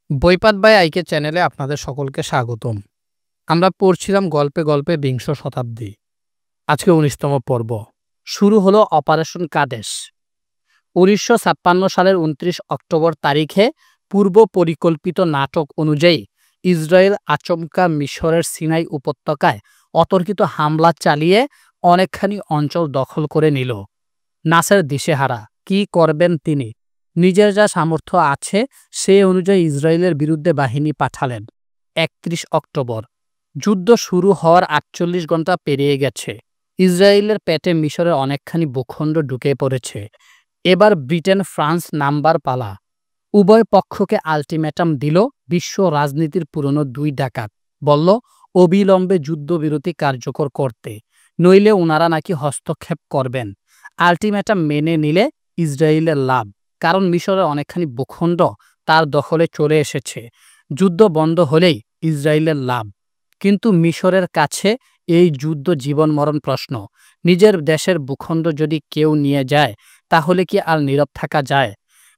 বইপাঠ by আইকে চ্যানেলে আপনাদের সকলকে স্বাগতম। আমরা পড়ছিলাম গল্পে গল্পে বিংশ শতাব্দী। আজকে ১৯তম পর্ব। শুরু হলো অপারেশন কাদেশ। ১৯৫৬ সালের ২৯ অক্টোবর তারিখে পূর্ব পরিকল্পিত নাটক অনুযায়ী ইসরায়েল আচমকা মিশরের সিনাই উপত্যকায় অতর্কিত হামলা চালিয়ে অনেকখানি অঞ্চল দখল করে নিল। নাসের দিশেহারা, কি করবেন তিনি? নিজের যা সামর্থ্য আছে সে অনুযায়ী ইসরায়েলের বিরুদ্ধে বাহিনী পাঠালেন। ৩১ অক্টোবর যুদ্ধ শুরু হওয়ার ৪৮ ঘন্টা পেরিয়ে গেছে। ইসরায়েলের পেটে মিশরের অনেকখানি ভূখণ্ড ঢুকে পড়েছে। এবার ব্রিটেন ফ্রান্স নামবার পালা। উভয় পক্ষকে আলটিমেটাম দিল বিশ্ব রাজনীতির পুরনো দুই ডাকাত। বলল অবিলম্বে যুদ্ধবিরতি কার্যকর করতে, নইলে ওনারা নাকি হস্তক্ষেপ করবেন। আলটিমেটাম মেনে নিলে ইসরায়েলের লাভ, কারণ মিশরের অনেকখানি ভূখণ্ড তার দখলে চলে এসেছে। যুদ্ধ বন্ধ হলেই ইসরায়েলের লাভ, কিন্তু মিশরের কাছে এই যুদ্ধ জীবন মরণ প্রশ্ন। নিজের দেশের ভূখণ্ড যদি কেউ নিয়ে যায় তাহলে কি আর নীরব থাকা যায়?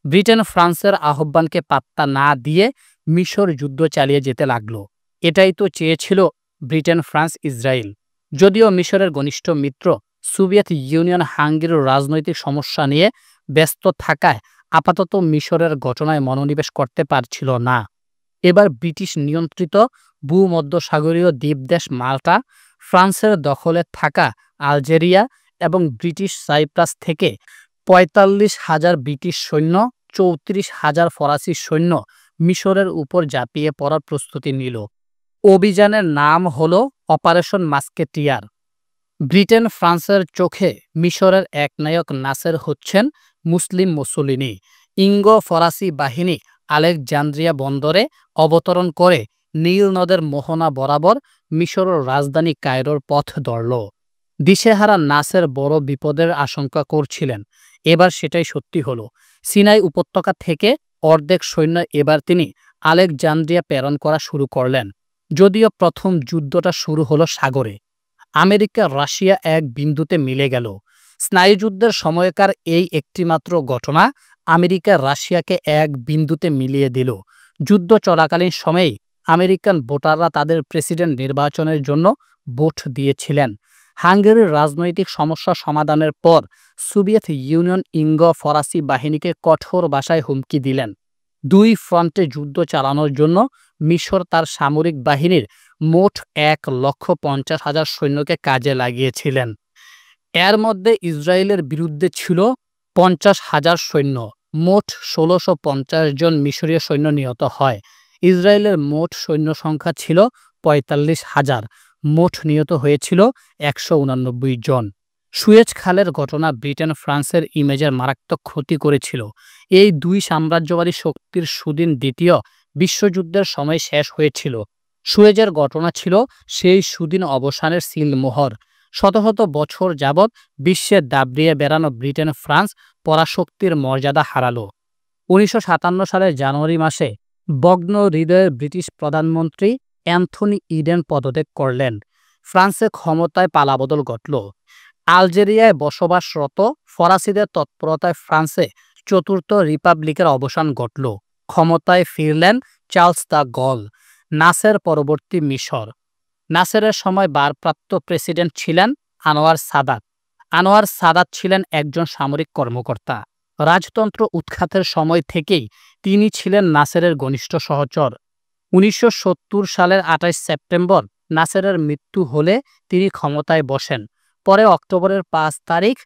ব্রিটেন ফ্রান্সের আহ্বানকে পাত্তা না দিয়ে মিশর যুদ্ধ চালিয়ে যেতে লাগলো। এটাই তো চেয়েছিল ব্রিটেন, ফ্রান্স, ইসরায়েল। যদিও মিশরের ঘনিষ্ঠ মিত্র সোভিয়েত ইউনিয়ন হাঙ্গেরির রাজনৈতিক সমস্যা নিয়ে ব্যস্ত থাকায় আপাতত মিশরের ঘটনায় মনোনিবেশ করতে পারছিল না। এবার ব্রিটিশ নিয়ন্ত্রিত ভূমধ্যসাগরীয় দ্বীপদেশ মাল্টা, ফ্রান্সের দখলে থাকা আলজেরিয়া এবং ব্রিটিশ সাইপ্রাস থেকে ৪৫,০০০ ব্রিটিশ সৈন্য, ৩৪,০০০ ফরাসি সৈন্য মিশরের উপর ঝাঁপিয়ে পড়ার প্রস্তুতি নিল। অভিযানের নাম হল অপারেশন মাস্কেটিয়ার। ব্রিটেন ফ্রান্সের চোখে মিশরের একনায়ক নাসের হচ্ছেন মুসলিম মুসোলিনি। ইঙ্গো ফরাসি বাহিনী আলেকজান্দ্রিয়া বন্দরে অবতরণ করে নীল নদের মোহনা বরাবর মিশরের রাজধানী কায়রোর পথ ধরল। দিশেহারা নাসের বড় বিপদের আশঙ্কা করছিলেন। এবার সেটাই সত্যি হলো। সিনাই উপত্যকা থেকে অর্ধেক সৈন্য এবার তিনি আলেকজান্দ্রিয়া প্রেরণ করা শুরু করলেন। যদিও প্রথম যুদ্ধটা শুরু হলো সাগরে। আমেরিকা রাশিয়া এক বিন্দুতে মিলে গেল। স্নায়ুযুদ্ধের সময়কার এই একটিমাত্র ঘটনা আমেরিকা রাশিয়াকে এক বিন্দুতে মিলিয়ে দিল। যুদ্ধ চলাকালীন সময়েই আমেরিকান ভোটাররা তাদের প্রেসিডেন্ট নির্বাচনের জন্য ভোট দিয়েছিলেন। হাঙ্গেরির রাজনৈতিক সমস্যা সমাধানের পর সোভিয়েত ইউনিয়ন ইঙ্গো ফরাসি বাহিনীকে কঠোর ভাষায় হুমকি দিলেন। দুই ফ্রন্টে যুদ্ধ চালানোর জন্য মিশর তার সামরিক বাহিনীর মোট ১,৫০,০০০ সৈন্যকে কাজে লাগিয়েছিলেন। এর মধ্যে ইসরায়েলের বিরুদ্ধে ছিল ৫০,০০০ সৈন্য। মোট ১৬৫০ জন মিশরীয় সৈন্য নিহত হয়। ইসরায়েলের মোট সৈন্য সংখ্যা ছিল ৪৫,০০০। মোট নিহত হয়েছিল ১৮৯ জন। সুয়েজ খালের ঘটনা ব্রিটেন ফ্রান্সের ইমেজের মারাত্মক ক্ষতি করেছিল। এই দুই সাম্রাজ্যবাদী শক্তির সুদিন দ্বিতীয় বিশ্বযুদ্ধের সময় শেষ হয়েছিল। সুয়েজের ঘটনা ছিল সেই সুদিন অবসানের সিলমোহর। শত শত বছর যাবৎ বিশ্বে দাবড়িয়ে বেড়ানো ব্রিটেন ফ্রান্স পরাশক্তির মর্যাদা হারালো। ১৯৫৭ সালের জানুয়ারি মাসে ভগ্ন হৃদয়ের ব্রিটিশ প্রধানমন্ত্রী অ্যান্থনি ইডেন পদত্যাগ করলেন। ফ্রান্সে ক্ষমতায় পালাবদল ঘটল। আলজেরিয়ায় বসবাসরত ফরাসিদের তৎপরতায় ফ্রান্সে চতুর্থ রিপাবলিকের অবসান ঘটল। ক্ষমতায় ফিরলেন চার্লস দ্য গল। নাসের পরবর্তী মিশর। নাসেরের সময় ভারপ্রাপ্ত প্রেসিডেন্ট ছিলেন আনোয়ার সাদাত। আনোয়ার সাদাত ছিলেন একজন সামরিক কর্মকর্তা। রাজতন্ত্র উৎখাতের সময় থেকেই তিনি ছিলেন নাসেরের ঘনিষ্ঠ সহচর। ১৯৭০ সালের ২৮ সেপ্টেম্বর নাসেরের মৃত্যু হলে তিনি ক্ষমতায় বসেন। পরে অক্টোবরের ৫ তারিখ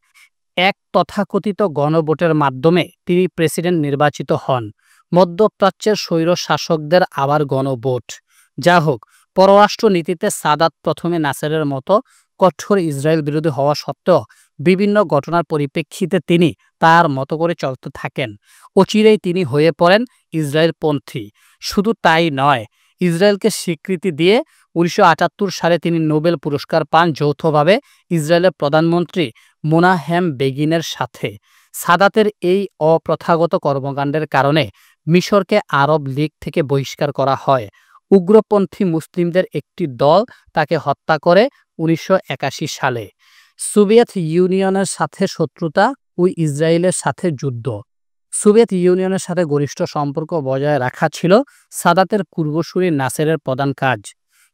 এক তথাকথিত গণভোটের মাধ্যমে তিনি প্রেসিডেন্ট নির্বাচিত হন। মধ্যপ্রাচ্যের স্বৈর শাসকদের আবার গণভোট। যা হোক, পররাষ্ট্র নীতিতে সাদাত প্রথমে নাসেরের মতো কঠোর ইসরায়েল বিরোধী হওয়া সত্ত্বেও বিভিন্ন ঘটনার পরিপ্রেক্ষিতে তিনি তার মতো করে চলতে থাকেন। অচিরেই তিনি হয়ে পড়েন ইসরায়েলপন্থী। শুধু তাই নয়, ইসরায়েলকে স্বীকৃতি দিয়ে ১৯৭৮ সালে তিনি নোবেল পুরস্কার পান যৌথভাবে ইসরায়েলের প্রধানমন্ত্রী মোনাহেম বেগিনের সাথে। সাদাতের এই অপ্রথাগত কর্মকাণ্ডের কারণে মিশরকে আরব লীগ থেকে বহিষ্কার করা হয়। উগ্রপন্থী মুসলিমদের একটি দল তাকে হত্যা করে ১৯৮১ সালে। সোভিয়েত ইউনিয়নের সাথে শত্রুতা ও ইসরায়েলের সাথে যুদ্ধ। সোভিয়েত ইউনিয়নের সাথে ঘনিষ্ঠ সম্পর্ক বজায় রাখা ছিল সাদাতের পূর্বসূরি নাসেরের প্রধান কাজ।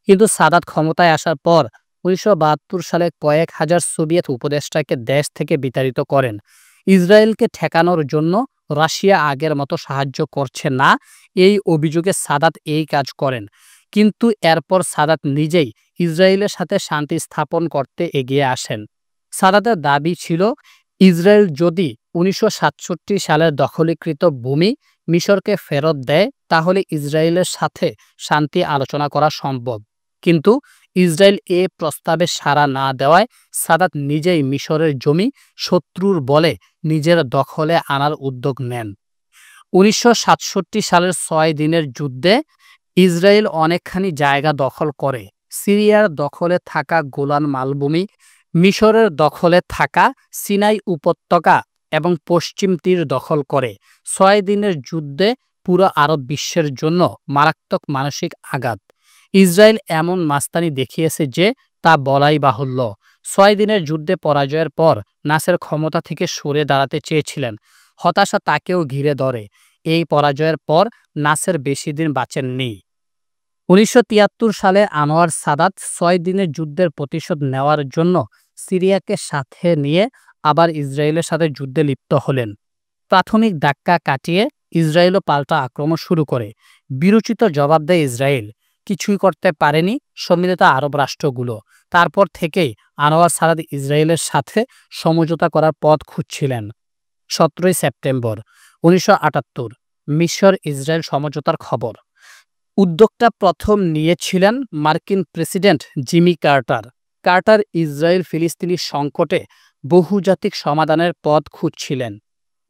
কিন্তু সাদাত ক্ষমতায় আসার পর ১৯৭২ সালে কয়েক হাজার সোভিয়েত উপদেষ্টাকে দেশ থেকে বিতাড়িত করেন। ইসরায়েলকে ঠেকানোর জন্য রাশিয়া আগের মতো সাহায্য করছে না, এই অভিযোগে সাদাত এই কাজ করেন। কিন্তু এরপর সাদাত নিজেই ইসরায়েলের সাথে শান্তি স্থাপন করতে এগিয়ে আসেন। সাদাতের দাবি ছিল, ইসরায়েল যদি ১৯৬৭ সালের দখলীকৃত ভূমি মিশরকে ফেরত দেয় তাহলে ইসরায়েলের সাথে শান্তি আলোচনা করা সম্ভব। কিন্তু ইসরায়েল এ প্রস্তাবে সাড়া না দেওয়ায় সাদাত নিজেই মিশরের জমি শত্রুর বলে নিজের দখলে আনার উদ্যোগ নেন। ১৯৬৭ সালের ৬ দিনের যুদ্ধে ইসরায়েল অনেকখানি জায়গা দখল করে। সিরিয়ার দখলে থাকা গোলান মালভূমি, মিশরের দখলে থাকা সিনাই উপত্যকা এবং পশ্চিম তীর দখল করে। ৬ দিনের যুদ্ধে পুরো আরব বিশ্বের জন্য মারাত্মক মানসিক আঘাত। ইসরায়েল এমন মাস্তানি দেখিয়েছে যে তা বলাই বাহুল্য। ৬ দিনের যুদ্ধে পরাজয়ের পর নাসের ক্ষমতা থেকে সরে দাঁড়াতে চেয়েছিলেন। হতাশা তাকেও ঘিরে ধরে। এই পরাজয়ের পর নাসের বেশি দিন বাঁচেননি। ১৯৭৩ সালে আনোয়ার সাদাত ৬ দিনের যুদ্ধের প্রতিশোধ নেওয়ার জন্য সিরিয়াকে সাথে নিয়ে আবার ইসরায়েলের সাথে যুদ্ধে লিপ্ত হলেন। প্রাথমিক ধাক্কা কাটিয়ে ইসরায়েলও পাল্টা আক্রমণ শুরু করে। বিরোচিত জবাব দেয় ইসরায়েল। কিছুই করতে পারেনি সম্মিলিত আরব রাষ্ট্রগুলো। তারপর থেকেই আনোয়ার সাদাত ইসরায়েলের সাথে সমঝোতা করার পথ খুঁজছিলেন। ১৭ সেপ্টেম্বর ১৯৭৮ মিশর ইসরায়েল সমঝোতার খবর। উদ্যোগটা প্রথম নিয়েছিলেন মার্কিন president Jimmy Carter. Carter Israel ফিলিস্তিনি সংকটে বহুজাতিক সমাধানের পথ খুঁজছিলেন।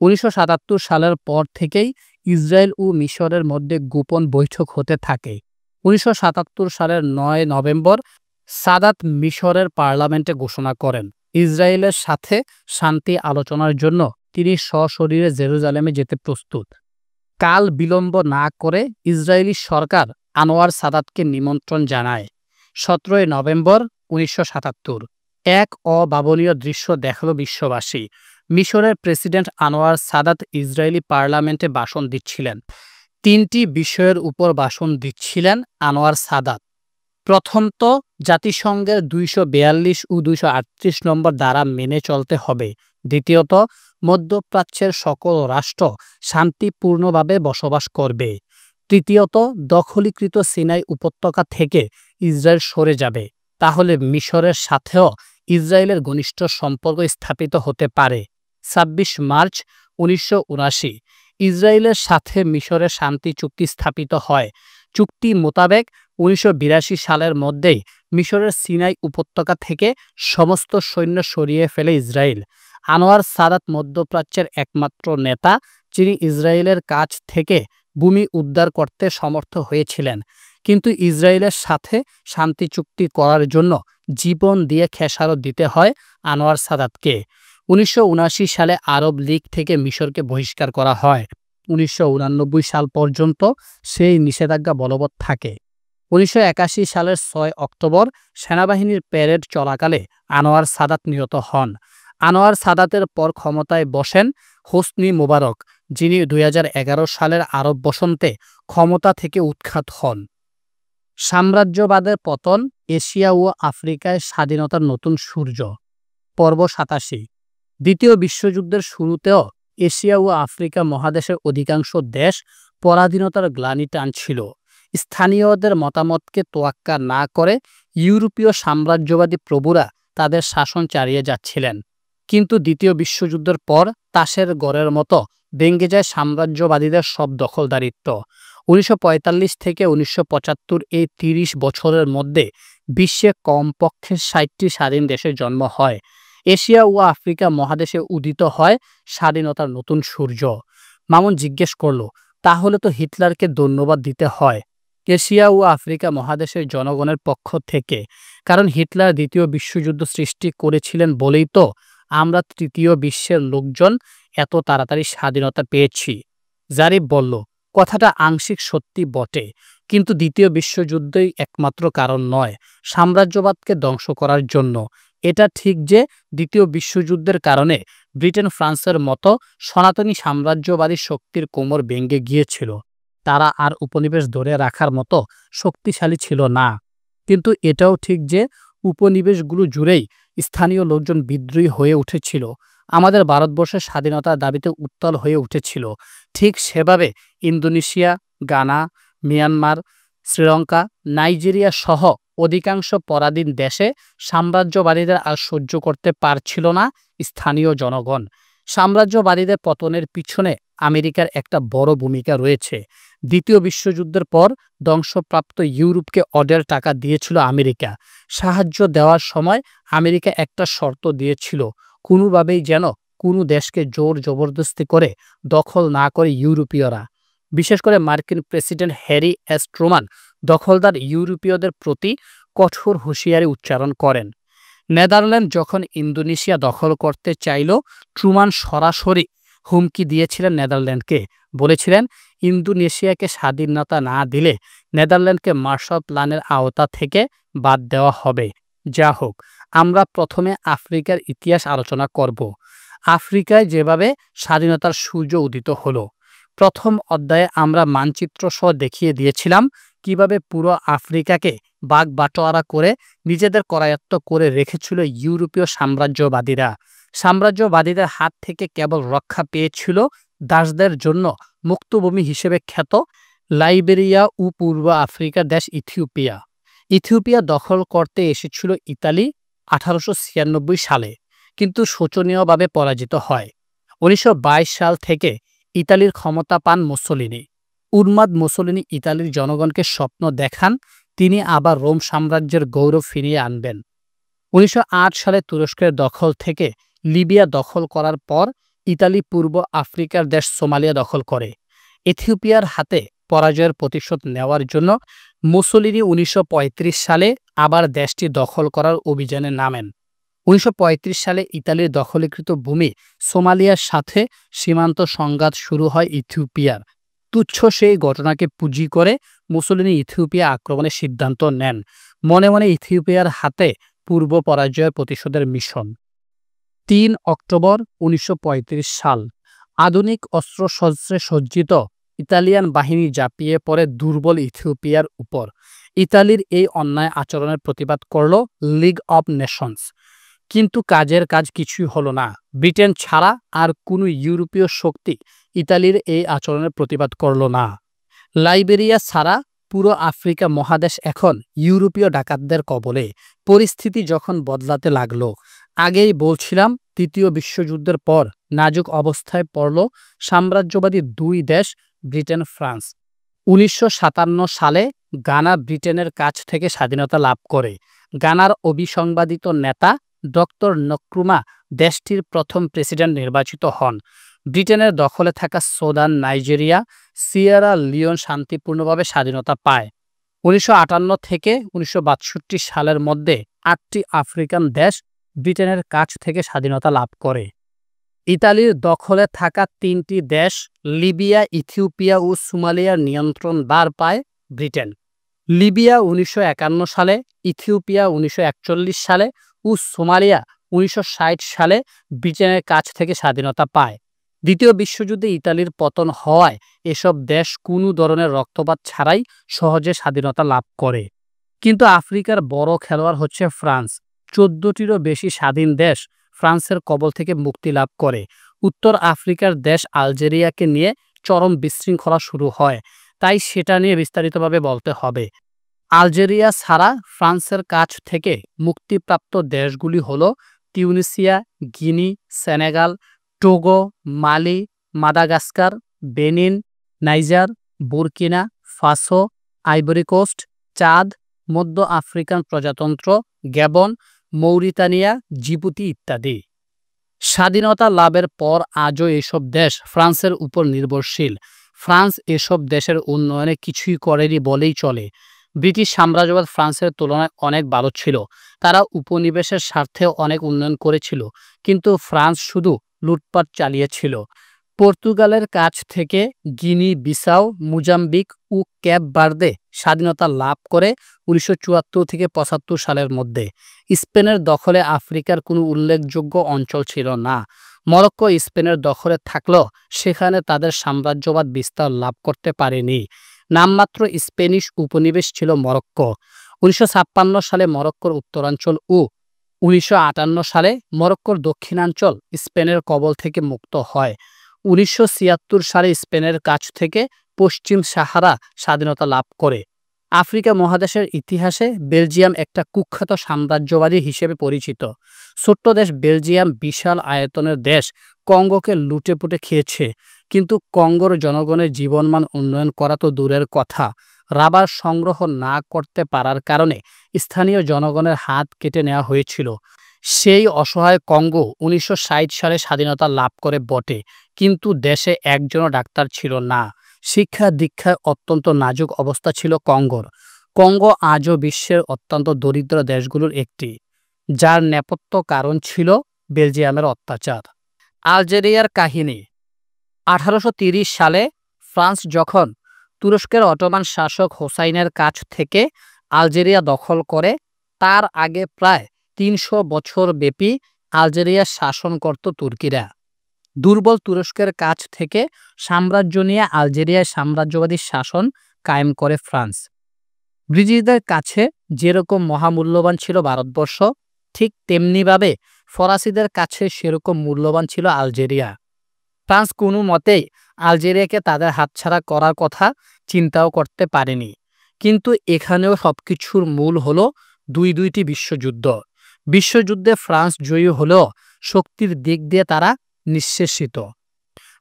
১৯৭৭ সালের পর থেকেই ইসরায়েল ও মিশরের মধ্যে গোপন বৈঠক হতে থাকে। ১৯৭৭ সালের ৯ নভেম্বর সাদাত মিশরের পার্লামেন্টে ঘোষণা করেন, ইসরায়েলের সাথে শান্তি আলোচনার জন্য তিনি সশরীরে জেরুজালেমে যেতে প্রস্তুত। কাল বিলম্ব না করে ইসরায়েলি সরকার আনোয়ার সাদাতকে নিমন্ত্রণ জানায়। ১৭ নভেম্বর ১৯৭৭ এক অভাবনীয় দৃশ্য দেখল বিশ্ববাসী। মিশরের প্রেসিডেন্ট আনোয়ার সাদাত ইসরায়েলি পার্লামেন্টে ভাষণ দিচ্ছিলেন। ৩টি বিষয়ের উপর ভাষণ দিচ্ছিলেন আনোয়ার সাদাত। প্রথমত, জাতিসংঘের ২৪২ ও ২৩৮ নম্বর ধারা মেনে চলতে হবে। দ্বিতীয়ত, মধ্যপ্রাচ্যের সকল রাষ্ট্র শান্তিপূর্ণভাবে বসবাস করবে। তৃতীয়ত, দখলীকৃত সিনাই উপত্যকা থেকে ইসরায়েল সরে যাবে। তাহলে মিশরের সাথেও ইসরায়েলের ঘনিষ্ঠ সম্পর্ক স্থাপিত হতে পারে। ২৬ মার্চ ১৯৭৯ ইসরায়েলের সাথে মিশরের শান্তি চুক্তি স্থাপিত হয়। চুক্তি মোতাবেক ১৯৮২ সালের মধ্যেই মিশরের সিনাই উপত্যকা থেকে সমস্ত সৈন্য সরিয়ে ফেলে ইসরায়েল। আনোয়ার সাদাত মধ্যপ্রাচ্যের একমাত্র নেতা যিনি ইসরায়েলের কাছ থেকে ভূমি উদ্ধার করতে সমর্থ হয়েছিলেন। কিন্তু ইসরায়েলের সাথে শান্তি চুক্তি করার জন্য জীবন দিয়ে খেসারত দিতে হয় আনোয়ার সাদাতকে। ১৯৭৯ সালে আরব লীগ থেকে মিশরকে বহিষ্কার করা হয়। ১৯৮৯ সাল পর্যন্ত সেই নিষেধাজ্ঞা বলবৎ থাকে। ১৯৮১ সালের ৬ অক্টোবর সেনাবাহিনীর প্যারেড চলাকালে আনোয়ার সাদাত নিহত হন। আনোয়ার সাদাতের পর ক্ষমতায় বসেন হোসনি মোবারক, যিনি ২০১১ সালের আরব বসন্তে ক্ষমতা থেকে উৎখাত হন। সাম্রাজ্যবাদের পতন, এশিয়া ও আফ্রিকায় স্বাধীনতার নতুন সূর্য। পর্ব ৮৭। দ্বিতীয় বিশ্বযুদ্ধের শুরুতেও এশিয়া ও আফ্রিকা মহাদেশের অধিকাংশ দেশ পরাধীনতার গ্লানি টানছিল। স্থানীয়দের মতামতকে তোয়াক্কা না করে ইউরোপীয় সাম্রাজ্যবাদী প্রভুরা তাদের শাসন চালিয়ে যাচ্ছিলেন। কিন্তু দ্বিতীয় বিশ্বযুদ্ধের পর তাসের ঘরের মতো ভেঙে যায় সাম্রাজ্যবাদীদের সব দখলদারিত্ব। ১৯৪৫ থেকে ১৯৭৫ এই ৩০ বছরের মধ্যে বিশ্বে কমপক্ষে ৬০টি স্বাধীন দেশের জন্ম হয়। এশিয়া ও আফ্রিকা মহাদেশে উদিত হয় স্বাধীনতার নতুন সূর্য। মামুন জিজ্ঞেস করল, তাহলে তো হিটলারকে ধন্যবাদ দিতে হয় এশিয়া ও আফ্রিকা মহাদেশের জনগণের পক্ষ থেকে, কারণ হিটলার দ্বিতীয় বিশ্বযুদ্ধ সৃষ্টি করেছিলেন বলেই তো আমরা তৃতীয় বিশ্বের লোকজন এত তাড়াতাড়ি স্বাধীনতা পেয়েছি। জারিফ বলল, কথাটা আংশিক সত্যি বটে, কিন্তু দ্বিতীয় বিশ্বযুদ্ধই একমাত্র কারণ নয় সাম্রাজ্যবাদকে ধ্বংস করার জন্য। এটা ঠিক যে দ্বিতীয় বিশ্বযুদ্ধের কারণে ব্রিটেন ফ্রান্সের মতো সনাতনী সাম্রাজ্যবাদী শক্তির কোমর ভেঙে গিয়েছিল। তারা আর উপনিবেশ ধরে রাখার মতো শক্তিশালী ছিল না। কিন্তু এটাও ঠিক যে উপনিবেশগুলো জুড়েই স্থানীয় লোকজন বিদ্রোহী হয়ে উঠেছিল, আমাদের ভারতবর্ষের স্বাধীনতার দাবিতে উত্তাল হয়ে উঠেছিল। ঠিক সেভাবে ইন্দোনেশিয়া, গানা, মিয়ানমার, শ্রীলঙ্কা, নাইজেরিয়া সহ অধিকাংশ পরাধীন দেশে সাম্রাজ্যবাদীদের আর সহ্য করতে পারছিল না স্থানীয় জনগণ। সাম্রাজ্যবাদীদের পতনের পিছনে আমেরিকার একটা বড় ভূমিকা রয়েছে। দ্বিতীয় বিশ্বযুদ্ধের পর ধ্বংসপ্রাপ্ত ইউরোপকে অঢেল টাকা দিয়েছিল আমেরিকা। সাহায্য দেওয়ার সময় আমেরিকা একটা শর্ত দিয়েছিল, কোনোভাবেই যেন কোনো দেশকে জোর জবরদস্তি করে দখল না করে ইউরোপীয়রা। বিশেষ করে মার্কিন প্রেসিডেন্ট হ্যারি এস ট্রুমান দখলদার ইউরোপীয়দের প্রতি কঠোর হুঁশিয়ারি উচ্চারণ করেন। নেদারল্যান্ড যখন ইন্দোনেশিয়া দখল করতে চাইল, ট্রুমান সরাসরি হুমকি দিয়েছিলেন নেদারল্যান্ডকে। বলেছিলেন, ইন্দোনেশিয়াকে স্বাধীনতা না দিলে নেদারল্যান্ডকে মার্শাল প্ল্যানের আওতা থেকে বাদ দেওয়া হবে। যা হোক, আমরা প্রথমে আফ্রিকার ইতিহাস আলোচনা করব। আফ্রিকায় যেভাবে স্বাধীনতার সূর্য উদিত হলো। প্রথম অধ্যায়ে আমরা মানচিত্র সহ দেখিয়ে দিয়েছিলাম কিভাবে পুরো আফ্রিকাকে বাগ বাটোয়ারা করে নিজেদের করায়ত্ত করে রেখেছিল ইউরোপীয় সাম্রাজ্যবাদীরা। সাম্রাজ্যবাদীদের হাত থেকে কেবল রক্ষা পেয়েছিল দাসদের জন্য মুক্তভূমি হিসেবে খ্যাত লাইবেরিয়া ও পূর্ব আফ্রিকার দেশ ইথিওপিয়া। ইথিওপিয়া দখল করতে এসেছিল ইতালি 1896 সালে, কিন্তু শোচনীয়ভাবে পরাজিত হয়। 1922 সাল থেকে ইতালির ক্ষমতা পান মুসোলিনি। উন্মাদ মুসোলিনি ইতালির জনগণকে স্বপ্ন দেখান তিনি আবার রোম সাম্রাজ্যের গৌরব ফিরিয়ে আনবেন। 1908 সালে তুরস্কের দখল থেকে লিবিয়া দখল করার পর ইতালি পূর্ব আফ্রিকার দেশ সোমালিয়া দখল করে। ইথিওপিয়ার হাতে পরাজয়ের প্রতিশোধ নেওয়ার জন্য মুসোলিনি 1935 সালে আবার দেশটি দখল করার অভিযানে নামেন। 1935 সালে ইতালির দখলীকৃত ভূমি সোমালিয়ার সাথে সীমান্ত সংঘাত শুরু হয় ইথিওপিয়ার। তুচ্ছ সেই ঘটনাকে পুঁজি করে মুসোলিনি ইথিওপিয়া আক্রমণের সিদ্ধান্ত নেন। মনে মনে ইথিওপিয়ার হাতে পূর্ব পরাজয়ের প্রতিশোধের মিশন। 3 অক্টোবর 1935 সাল আধুনিক অস্ত্রশস্ত্রে সজ্জিত ইতালিয়ান বাহিনী ঝাঁপিয়ে পড়ে দুর্বল ইথিওপিয়ার উপর। ইতালির এই অন্যায় আচরণের প্রতিবাদ করল লিগ অব নেশনস। কিন্তু কাজের কাজ কিছুই হলো না। ব্রিটেন ছাড়া আর কোনো ইউরোপীয় শক্তি ইতালির এই আচরণের প্রতিবাদ করল না। লাইবেরিয়া ছাড়া পুরো আফ্রিকা মহাদেশ এখন ইউরোপীয় ডাকাতদের কবলে। পরিস্থিতি যখন বদলাতে লাগলো, আগেই বলছিলাম তৃতীয় বিশ্বযুদ্ধের পর নাজুক অবস্থায় পড়ল সাম্রাজ্যবাদী দুই দেশ ব্রিটেন ফ্রান্স। 1957 সালে গানা ব্রিটেনের কাছ থেকে স্বাধীনতা লাভ করে। গানার অবিসংবাদিত নেতা ডক্টর নক্রুমা দেশটির প্রথম প্রেসিডেন্ট নির্বাচিত হন। ব্রিটেনের দখলে থাকা সুদান, নাইজেরিয়া, সিয়েরা লিওন শান্তিপূর্ণভাবে স্বাধীনতা পায়। 1958 থেকে 1962 সালের মধ্যে 8টি আফ্রিকান দেশ ব্রিটেনের কাছ থেকে স্বাধীনতা লাভ করে। ইতালির দখলে থাকা 3টি দেশ লিবিয়া, ইথিওপিয়া ও সোমালিয়ার নিয়ন্ত্রণ ভার পায় ব্রিটেন। লিবিয়া 1951 সালে, ইথিওপিয়া 1941 সালে ও সোমালিয়া 1960 সালে ব্রিটেনের কাছ থেকে স্বাধীনতা পায়। দ্বিতীয় বিশ্বযুদ্ধে ইতালির পতন হওয়ায় এসব দেশ কোনো ধরনের রক্তপাত ছাড়াই সহজে স্বাধীনতা লাভ করে। কিন্তু আফ্রিকার বড় খেলোয়াড় হচ্ছে ফ্রান্স। 14টিরও বেশি স্বাধীন দেশ ফ্রান্সের কবল থেকে মুক্তি লাভ করে। উত্তর আফ্রিকার দেশ আলজেরিয়াকে নিয়ে চরম বিশৃঙ্খলা শুরু হয়, তাই সেটা নিয়ে বিস্তারিতভাবে বলতে হবে। আলজেরিয়া ছাড়া ফ্রান্সের কাছ থেকে মুক্তিপ্রাপ্ত দেশগুলি হল Tunisia, Guinea, Senegal, Togo, Mali, Madagascar, Benin, Niger, Burkina Faso, Ivory Coast, Chad, মধ্য আফ্রিকান প্রজাতন্ত্র, গ্যাবন, মৌরিতানিয়া, জিবুতি ইত্যাদি। স্বাধীনতা লাভের পর আজও এসব দেশ ফ্রান্সের উপর নির্ভরশীল। ফ্রান্স এসব দেশের উন্নয়নে কিছুই করেনি বলেই চলে। ব্রিটিশ সাম্রাজ্যবাদ ফ্রান্সের তুলনায় অনেক ভালো ছিল। তারা উপনিবেশের স্বার্থে অনেক উন্নয়ন করেছিল, কিন্তু ফ্রান্স শুধু লুটপাট চালিয়েছিল। পর্তুগালের কাছ থেকে গিনি বিসাউ, মোজাম্বিক ও ক্যাপ ভার্দে স্বাধীনতা লাভ করে 1974 থেকে 75 সালের মধ্যে। স্পেনের দখলে আফ্রিকার কোনো উল্লেখযোগ্য অঞ্চল ছিল না। মরক্কো স্পেনের দখলে থাকলেও সেখানে তাদের সাম্রাজ্যবাদ বিস্তার লাভ করতে পারেনি। নামমাত্র স্প্যানিশ উপনিবেশ ছিল মরক্কো। ১৯৫৬ সালে মরক্কোর উত্তরাঞ্চল ও ১৯৫৮ সালে মরক্কোর দক্ষিণাঞ্চল স্পেনের কবল থেকে মুক্ত হয়। ১৯৭৬ সালে স্পেনের কাছ থেকে পশ্চিম সাহারা স্বাধীনতা লাভ করে। আফ্রিকা মহাদেশের ইতিহাসে বেলজিয়াম একটা কুখ্যাত সাম্রাজ্যবাদী হিসেবে পরিচিত। ছোট্ট দেশ বেলজিয়াম বিশাল আয়তনের দেশ কঙ্গোকে লুটেপুটে খেয়েছে, কিন্তু কঙ্গোর জনগণের জীবনমান উন্নয়ন করা তো দূরের কথা, রাবার সংগ্রহ না করতে পারার কারণে স্থানীয় জনগণের হাত কেটে নেওয়া হয়েছিল। সেই অসহায় কঙ্গো ১৯৬০ সালে স্বাধীনতা লাভ করে বটে, কিন্তু দেশে একজনও ডাক্তার ছিল না। শিক্ষা দীক্ষায় অত্যন্ত নাজুক অবস্থা ছিল কঙ্গোর। কঙ্গো আজও বিশ্বের অত্যন্ত দরিদ্র দেশগুলোর একটি, যার নেপথ্য কারণ ছিল বেলজিয়ামের অত্যাচার। আলজেরিয়ার কাহিনী। ১৮৩০ সালে ফ্রান্স যখন তুরস্কের অটোমান শাসক হোসাইনের কাছ থেকে আলজেরিয়া দখল করে, তার আগে প্রায় ৩০০ বছর ব্যাপী আলজেরিয়া শাসন করত তুর্কিরা। দুর্বল তুরস্কের কাছ থেকে সাম্রাজ্য নিয়ে আলজেরিয়ায় সাম্রাজ্যবাদী শাসন কায়েম করে ফ্রান্স। ব্রিটিশদের কাছে যেরকম মহামূল্যবান ছিল ভারতবর্ষ, ঠিক তেমনিভাবে ফরাসিদের কাছে সেরকম মূল্যবান ছিল আলজেরিয়া। ফ্রান্স কোনো মতেই আলজেরিয়াকে তাদের হাতছাড়া করার কথা চিন্তাও করতে পারেনি। কিন্তু এখানেও সবকিছুর মূল হলো দুইটি বিশ্বযুদ্ধ। বিশ্বযুদ্ধে ফ্রান্স জয়ী হলেও শক্তির দিক দিয়ে তারা নিঃশেষিত।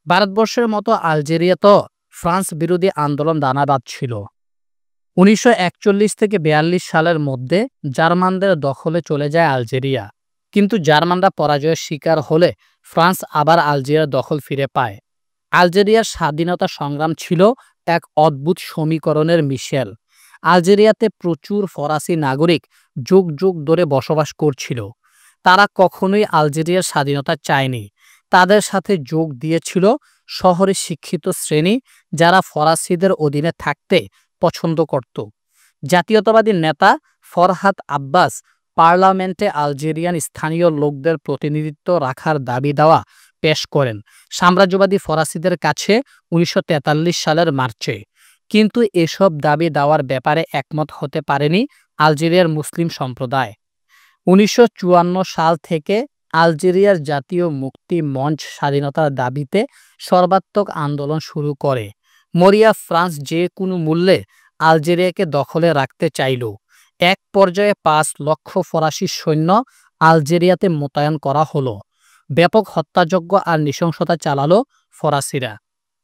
ভারতবর্ষের মতো আলজেরিয়াতেও ফ্রান্স বিরোধী আন্দোলন দানা বাঁধছিল। ১৯৪১ থেকে ৪২ সালের মধ্যে জার্মানদের দখলে চলে যায় আলজেরিয়া, কিন্তু জার্মানরা পরাজয়ের শিকার হলে ফ্রান্স আবার আলজেরিয়ার দখল ফিরে পায়। আলজেরিয়ার স্বাধীনতা সংগ্রাম ছিল এক অদ্ভুত সমীকরণের মিশেল। আলজেরিয়াতে প্রচুর ফরাসি নাগরিক যুগ যুগ ধরে বসবাস করছিল। তারা কখনোই আলজেরিয়ার স্বাধীনতা চায়নি। তাদের সাথে যোগ দিয়েছিল শহরে শিক্ষিত শ্রেণী, যারা ফরাসিদের অধীনে থাকতে পছন্দ করত। জাতীয়তাবাদী নেতা ফরহাদ আব্বাস পার্লামেন্টে আলজেরিয়ান স্থানীয় লোকদের প্রতিনিধিত্ব রাখার দাবি দাওয়া পেশ করেন সাম্রাজ্যবাদী ফরাসিদের কাছে ১৯৪৩ সালের মার্চে। কিন্তু এসব দাবি দাওয়ার ব্যাপারে একমত হতে পারেনি আলজেরিয়ার মুসলিম সম্প্রদায়। ১৯৫৪ সাল থেকে আলজেরিয়ার জাতীয় মুক্তি মঞ্চ স্বাধীনতার দাবিতে সর্বাত্মক আন্দোলন শুরু করে। মরিয়া ফ্রান্স যে কোনো মূল্যে আলজেরিয়াকে দখলে রাখতে চাইল। এক পর্যায়ে ৫ লক্ষ ফরাসি সৈন্য আলজেরিয়াতে মোতায়েন করা হলো। ব্যাপক হত্যাযজ্ঞ আর নৃশংসতা চালালো ফরাসিরা।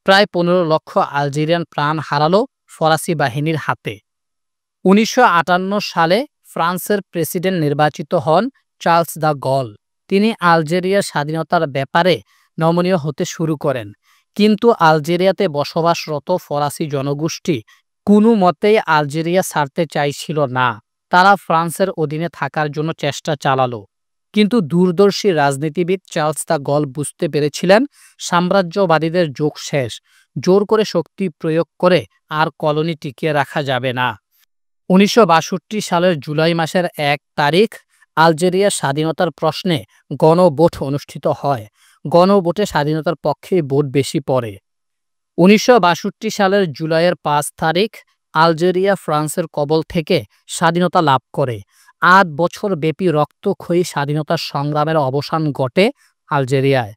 প্রায় ১৫ লক্ষ আলজেরিয়ান প্রাণ হারালো ফরাসি বাহিনীর হাতে। ১৯৫৮ সালে ফ্রান্সের প্রেসিডেন্ট নির্বাচিত হন চার্লস দ্য গল। তিনি আলজেরিয়ার স্বাধীনতার ব্যাপারে নমনীয় হতে শুরু করেন, কিন্তু আলজেরিয়াতে বসবাসরত ফরাসি জনগোষ্ঠী কোনো মতেই আলজেরিয়া ছাড়তে চাইছিল না। তারা ফ্রান্সের অধীনে থাকার জন্য চেষ্টা চালালো, কিন্তু দূরদর্শী রাজনীতিবিদ চার্লস দ্য গল বুঝতে পেরেছিলেন সাম্রাজ্যবাদীদের যুগ শেষ। জোর করে শক্তি প্রয়োগ করে আর কলোনি টিকিয়ে রাখা যাবে না। ১৯৬২ সালের জুলাই মাসের ১ তারিখ আলজেরিয়ার স্বাধীনতার প্রশ্নে গণভোট অনুষ্ঠিত হয়। গণভোটে স্বাধীনতার পক্ষে ভোট বেশি পড়ে। ১৯৬২ সালের জুলাইয়ের ৫ তারিখ আলজেরিয়া ফ্রান্সের কবল থেকে স্বাধীনতা লাভ করে। ৮ বছর ব্যাপী রক্তক্ষয়ী স্বাধীনতার সংগ্রামের অবসান ঘটে আলজেরিয়ায়।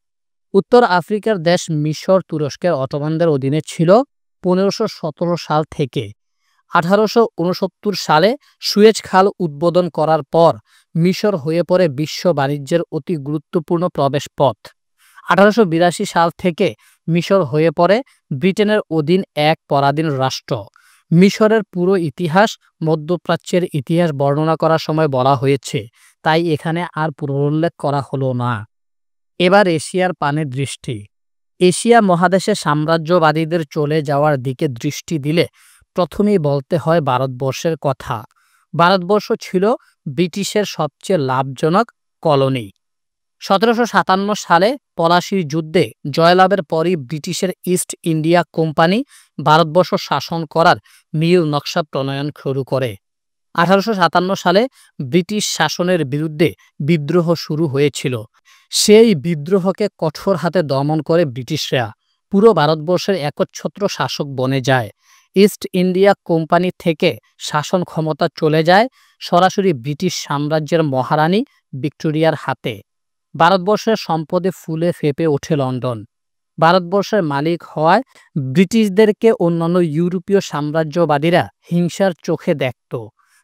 উত্তর আফ্রিকার দেশ মিশর তুরস্কের অটোমানদের অধীনে ছিল ১৫১৭ সাল থেকে। ১৮৬৯ সালে সুয়েজ খাল উদ্বোধন করার পর মিশর হয়ে পড়ে বিশ্ব বাণিজ্যের অতি গুরুত্বপূর্ণ প্রবেশপথ। ১৮৮২ সাল থেকে মিশর হয়ে পড়ে ব্রিটেনের অধীন এক পরাধীন রাষ্ট্র। মিশরের পুরো ইতিহাস মধ্যপ্রাচ্যের ইতিহাস বর্ণনা করার সময় বলা হয়েছে, তাই এখানে আর পুনরুল্লেখ করা হলো না। এবার এশিয়ার পানে দৃষ্টি। এশিয়া মহাদেশে সাম্রাজ্যবাদীদের চলে যাওয়ার দিকে দৃষ্টি দিলে প্রথমেই বলতে হয় ভারতবর্ষের কথা। ভারতবর্ষ ছিল ব্রিটিশের সবচেয়ে লাভজনক কলোনি। ১৭৫৭ সালে পলাশির যুদ্ধে জয়লাভের পরই ব্রিটিশের ইস্ট ইন্ডিয়া কোম্পানি ভারতবর্ষ শাসন করার নীল নকশা প্রণয়ন শুরু করে। 1857 সালে ব্রিটিশ শাসনের বিরুদ্ধে বিদ্রোহ শুরু হয়েছিল। সেই বিদ্রোহকে কঠোর হাতে দমন করে ব্রিটিশরা পুরো ভারতবর্ষের একচ্ছত্র শাসক বনে যায়। ইস্ট ইন্ডিয়া কোম্পানি থেকে শাসন ক্ষমতা চলে যায় সরাসরি ব্রিটিশ সাম্রাজ্যের মহারানী ভিক্টোরিয়ার হাতে। ভারতবর্ষের সম্পদে ফুলে ফেঁপে ওঠে লন্ডন। ভারতবর্ষের মালিক হওয়ায় ব্রিটিশদেরকে অন্যান্য ইউরোপীয় সাম্রাজ্যবাদীরা হিংসার চোখে দেখত।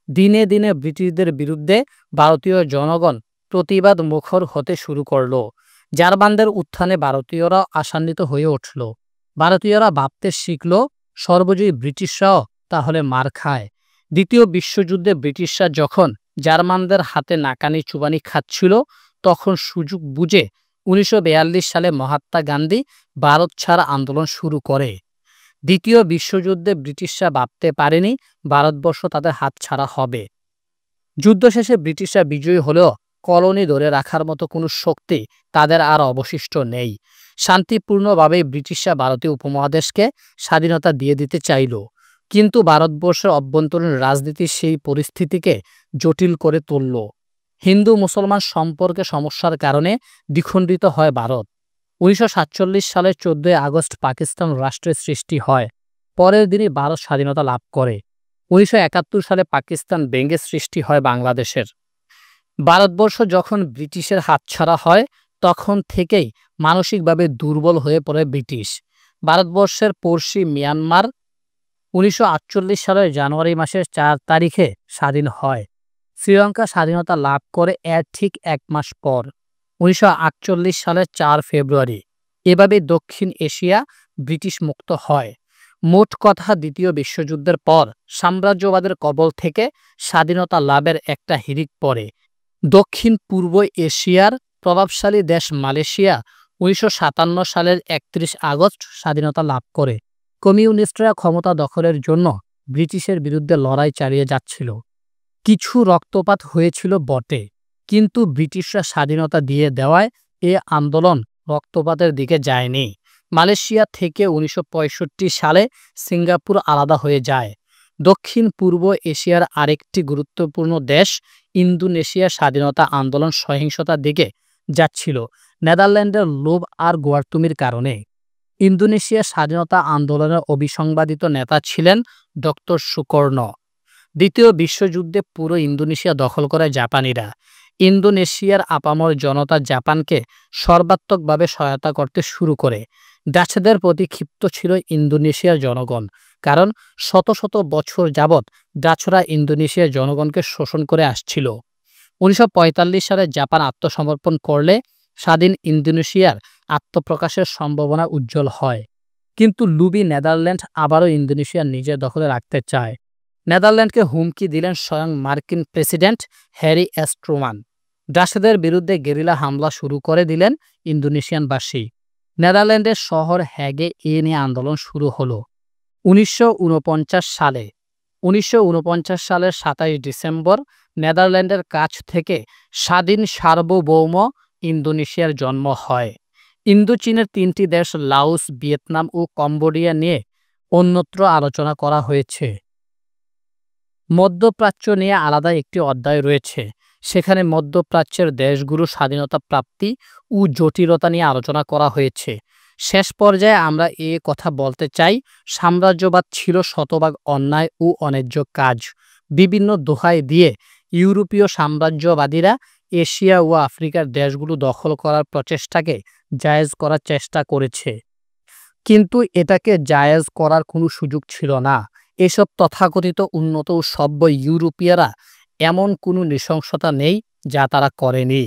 দিনে দিনে ব্রিটিশদের বিরুদ্ধে ভারতীয় জনগণ প্রতিবাদ মুখর হতে শুরু করল। জার্মানদের উত্থানে ভারতীয়রা আশান্বিত হয়ে উঠল। ভারতীয়রা ভাবতে শিখল সর্বজয়ী ব্রিটিশরাও তাহলে মার খায়। দ্বিতীয় বিশ্বযুদ্ধে ব্রিটিশরা যখন জার্মানদের হাতে নাকানি চুবানি খাচ্ছিল, তখন সুযোগ বুঝে 1942 সালে মহাত্মা গান্ধী ভারত ছাড় আন্দোলন শুরু করে। দ্বিতীয় বিশ্বযুদ্ধে ব্রিটিশরা ভাবতে পারেনি ভারতবর্ষ তাদের হাতছাড়া হবে। যুদ্ধ শেষে ব্রিটিশরা বিজয়ী হলেও কলোনি ধরে রাখার মতো কোনো শক্তি তাদের আর অবশিষ্ট নেই। শান্তিপূর্ণভাবে ব্রিটিশরা ভারতীয় উপমহাদেশকে স্বাধীনতা দিয়ে দিতে চাইল, কিন্তু ভারতবর্ষের অভ্যন্তরীণ রাজনীতি সেই পরিস্থিতিকে জটিল করে তুলল। হিন্দু মুসলমান সম্পর্কে সমস্যার কারণে দ্বিখণ্ডিত হয় ভারত। 1947 সালের 14 আগস্ট পাকিস্তান রাষ্ট্রের সৃষ্টি হয়। পরের দিনই ভারত স্বাধীনতা লাভ করে। 1971 সালে পাকিস্তান ভেঙে সৃষ্টি হয় বাংলাদেশের। ভারতবর্ষ যখন ব্রিটিশের হাতছাড়া হয়, তখন থেকেই মানসিকভাবে দুর্বল হয়ে পড়ে ব্রিটিশ। ভারতবর্ষের পড়শি মিয়ানমার 1948 সালের জানুয়ারি মাসের 4 তারিখে স্বাধীন হয়। শ্রীলঙ্কা স্বাধীনতা লাভ করে এর ঠিক 1 মাস পর 1948 সালের 4 ফেব্রুয়ারি। এভাবে দক্ষিণ এশিয়া ব্রিটিশ মুক্ত হয়। মোট কথা, দ্বিতীয় বিশ্বযুদ্ধের পর সাম্রাজ্যবাদের কবল থেকে স্বাধীনতা লাভের একটা হিড়িক পড়ে। দক্ষিণ পূর্ব এশিয়ার প্রভাবশালী দেশ মালয়েশিয়া 1957 সালের 31 আগস্ট স্বাধীনতা লাভ করে। কমিউনিস্টরা ক্ষমতা দখলের জন্য ব্রিটিশের বিরুদ্ধে লড়াই চালিয়ে যাচ্ছিল। কিছু রক্তপাত হয়েছিল বটে, কিন্তু ব্রিটিশরা স্বাধীনতা দিয়ে দেওয়ায় এ আন্দোলন রক্তপাতের দিকে যায়নি। মালয়েশিয়া থেকে 1965 সালে সিঙ্গাপুর আলাদা হয়ে যায়। দক্ষিণ পূর্ব এশিয়ার আরেকটি গুরুত্বপূর্ণ দেশ ইন্দোনেশিয়া স্বাধীনতা আন্দোলন সহিংসতার দিকে যাচ্ছিল নেদারল্যান্ডের লোভ আর গোয়ার্তুমির কারণে। ইন্দোনেশিয়া স্বাধীনতা আন্দোলনের অবিসংবাদিত নেতা ছিলেন ডক্টর সুকর্ণ। দ্বিতীয় বিশ্বযুদ্ধে পুরো ইন্দোনেশিয়া দখল করে জাপানিরা। ইন্দোনেশিয়ার আপামর জনতা জাপানকে সর্বাত্মকভাবে সহায়তা করতে শুরু করে। ডাচদের প্রতি ক্ষিপ্ত ছিল ইন্দোনেশিয়ার জনগণ, কারণ শত শত বছর যাবৎ ডাচরা ইন্দোনেশিয়ার জনগণকে শোষণ করে আসছিল। 1945 সালে জাপান আত্মসমর্পণ করলে স্বাধীন ইন্দোনেশিয়ার আত্মপ্রকাশের সম্ভাবনা উজ্জ্বল হয়। কিন্তু লুবি নেদারল্যান্ড আবারও ইন্দোনেশিয়া নিজের দখলে রাখতে চায়। নেদারল্যান্ডকে হুমকি দিলেন স্বয়ং মার্কিন প্রেসিডেন্ট হ্যারি এস ট্রুমান। ডাচদের বিরুদ্ধে গেরিলা হামলা শুরু করে দিলেন ইন্দোনেশিয়ানবাসী। নেদারল্যান্ডের শহর হ্যাগে এ নিয়ে আন্দোলন শুরু হলো। 1949 সালের 27 ডিসেম্বর নেদারল্যান্ডের কাছ থেকে স্বাধীন সার্বভৌম ইন্দোনেশিয়ার জন্ম হয়। ইন্দোচীনের 3টি দেশ লাওস, ভিয়েতনাম ও কম্বোডিয়া নিয়ে অন্যত্র আলোচনা করা হয়েছে। মধ্যপ্রাচ্য নিয়ে আলাদা একটি অধ্যায় রয়েছে। সেখানে মধ্যপ্রাচ্যের দেশগুলোর স্বাধীনতা প্রাপ্তি ও জটিলতা নিয়ে আলোচনা করা হয়েছে। শেষ পর্যায়ে আমরা এ কথা বলতে চাই, সাম্রাজ্যবাদ ছিল শতভাগ অন্যায় ও অন্যায্য কাজ। বিভিন্ন দোহাই দিয়ে ইউরোপীয় সাম্রাজ্যবাদীরা এশিয়া ও আফ্রিকার দেশগুলো দখল করার প্রচেষ্টাকে জায়েজ করার চেষ্টা করেছে, কিন্তু এটাকে জায়েজ করার কোনো সুযোগ ছিল না। এসব তথাকথিত উন্নত ও সভ্য ইউরোপীয়রা এমন কোনো নৃশংসতা নেই যা তারা করেনি।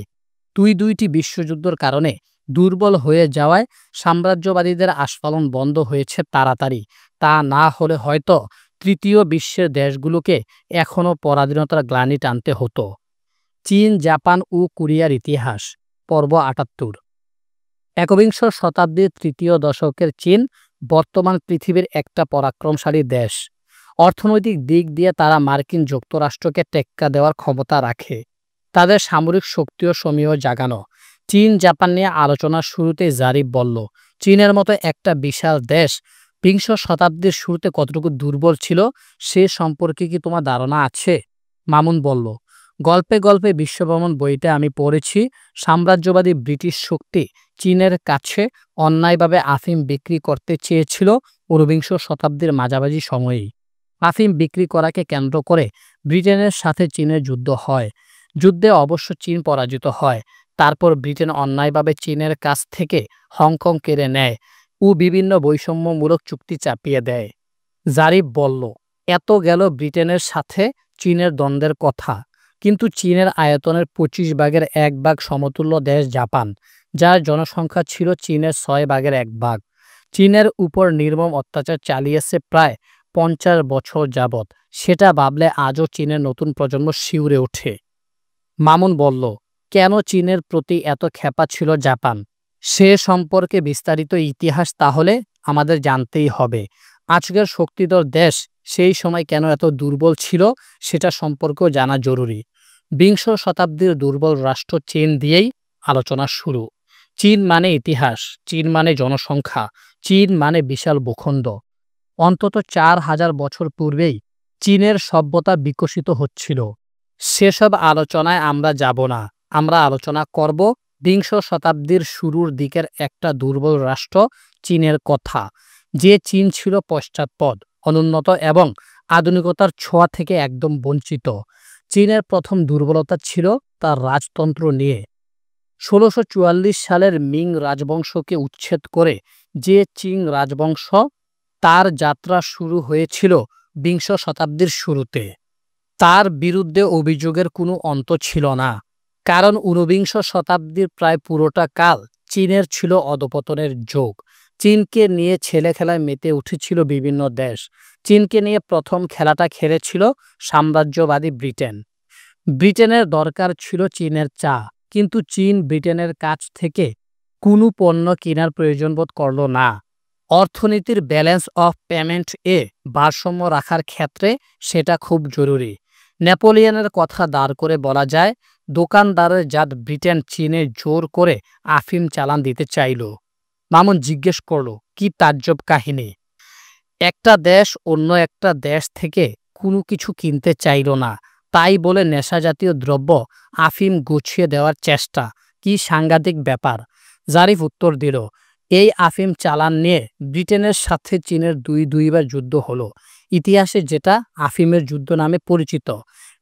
দুইটি বিশ্বযুদ্ধের কারণে দুর্বল হয়ে যাওয়ায় সাম্রাজ্যবাদীদের আস্ফালন বন্ধ হয়েছে তাড়াতাড়ি। তা না হলে হয়তো তৃতীয় বিশ্বের দেশগুলোকে এখনও পরাধীনতার গ্লানি টানতে হতো। চীন, জাপান ও কোরিয়ার ইতিহাস, পর্ব 78। একবিংশ শতাব্দীর তৃতীয় দশকের চীন বর্তমান পৃথিবীর একটা পরাক্রমশালী দেশ। অর্থনৈতিক দিক দিয়ে তারা মার্কিন যুক্তরাষ্ট্রকে টেক্কা দেওয়ার ক্ষমতা রাখে। তাদের সামরিক শক্তিও সমীহ জাগানো। চীন জাপান নিয়ে আলোচনার শুরুতেই জারিফ বলল, চীনের মতো একটা বিশাল দেশ বিংশ শতাব্দীর শুরুতে কতটুকু দুর্বল ছিল সে সম্পর্কে কি তোমার ধারণা আছে? মামুন বলল, গল্পে গল্পে বিশ্বভ্রমণ বইতে আমি পড়েছি সাম্রাজ্যবাদী ব্রিটিশ শক্তি চীনের কাছে অন্যায়ভাবে আফিম বিক্রি করতে চেয়েছিল ঊনবিংশ শতাব্দীর মাঝামাঝি সময়েই। আফিম বিক্রি করাকে কেন্দ্র করে ব্রিটেনের সাথে চীনের যুদ্ধ হয়। যুদ্ধে অবশ্য চীন পরাজিত হয়। তারপর ব্রিটেন অন্যায়ভাবে চীনের কাছ থেকে হংকং কেড়ে নেয় ও বিভিন্ন বৈষম্যমূলক চুক্তি চাপিয়ে দেয়। জারিফ বলল, এত গেল ব্রিটেনের সাথে চীনের দ্বন্দ্বের কথা, কিন্তু চীনের আয়তনের ২৫ ভাগের ১ ভাগ সমতুল্য দেশ জাপান, যার জনসংখ্যা ছিল চীনের ৬ ভাগের ১ ভাগ। চীনের উপর নির্মম অত্যাচার চালিয়েছে প্রায় ৫০ বছর যাবৎ। সেটা ভাবলে আজও চীনের নতুন প্রজন্ম শিউরে ওঠে। মামুন বলল, কেন চীনের প্রতি এত ক্ষেপা ছিল জাপান? সে সম্পর্কে বিস্তারিত ইতিহাস তাহলে আমাদের জানতেই হবে। আজকের শক্তিধর দেশ সেই সময় কেন এত দুর্বল ছিল সেটা সম্পর্কেও জানা জরুরি। বিংশ শতাব্দীর দুর্বল রাষ্ট্র চীন দিয়েই আলোচনা শুরু। চীন মানে ইতিহাস, চীন মানে জনসংখ্যা, চীন মানে বিশাল ভূখণ্ড। অন্তত ৪,০০০ বছর পূর্বেই চীনের সভ্যতা বিকশিত হচ্ছিল। সেসব আলোচনায় আমরা যাব না। আমরা আলোচনা করব বিংশ শতাব্দীর শুরুর দিকের একটা দুর্বল রাষ্ট্র চীনের কথা, যে চীন ছিল পশ্চাৎপদ, অনুন্নত এবং আধুনিকতার ছোঁয়া থেকে একদম বঞ্চিত। চীনের প্রথম দুর্বলতা ছিল তার রাজতন্ত্র নিয়ে। ১৬৪৪ সালের মিং রাজবংশকে উচ্ছেদ করে যে চিং রাজবংশ, তার যাত্রা শুরু হয়েছিল বিংশ শতাব্দীর শুরুতে। তার বিরুদ্ধে অভিযোগের কোনো অন্ত ছিল না, কারণ ঊনবিংশ শতাব্দীর প্রায় পুরোটা কাল চীনের ছিল অধঃপতনের যুগ। চীনকে নিয়ে ছেলে খেলায় মেতে উঠেছিল বিভিন্ন দেশ। চীনকে নিয়ে প্রথম খেলাটা খেলেছিল সাম্রাজ্যবাদী ব্রিটেন। ব্রিটেনের দরকার ছিল চীনের চা, কিন্তু চীন ব্রিটেনের কাছ থেকে কোনো পণ্য কেনার প্রয়োজন বোধ করল না। অর্থনীতির ব্যালেন্স অফ পেমেন্ট ভারসাম্য রাখার ক্ষেত্রে সেটা খুব জরুরি। নেপোলিয়নের কথা দাঁড় করে বলা যায়, দোকানদারের জাত ব্রিটেন চীনে জোর করে আফিম চালান দিতে চাইল। মামুন জিজ্ঞেস করল, কি তাজ্জব কাহিনী! একটা দেশ অন্য একটা দেশ থেকে কোনো কিছু কিনতে চাইল না, তাই বলে নেশাজাতীয় দ্রব্য আফিম গুছিয়ে দেওয়ার চেষ্টা, কি সাংঘাতিক ব্যাপার! জারিফ উত্তর দিল, এই আফিম চালান নিয়ে ব্রিটেনের সাথে চীনের দুইবার যুদ্ধ হলো, ইতিহাসে যেটা আফিমের যুদ্ধ নামে পরিচিত।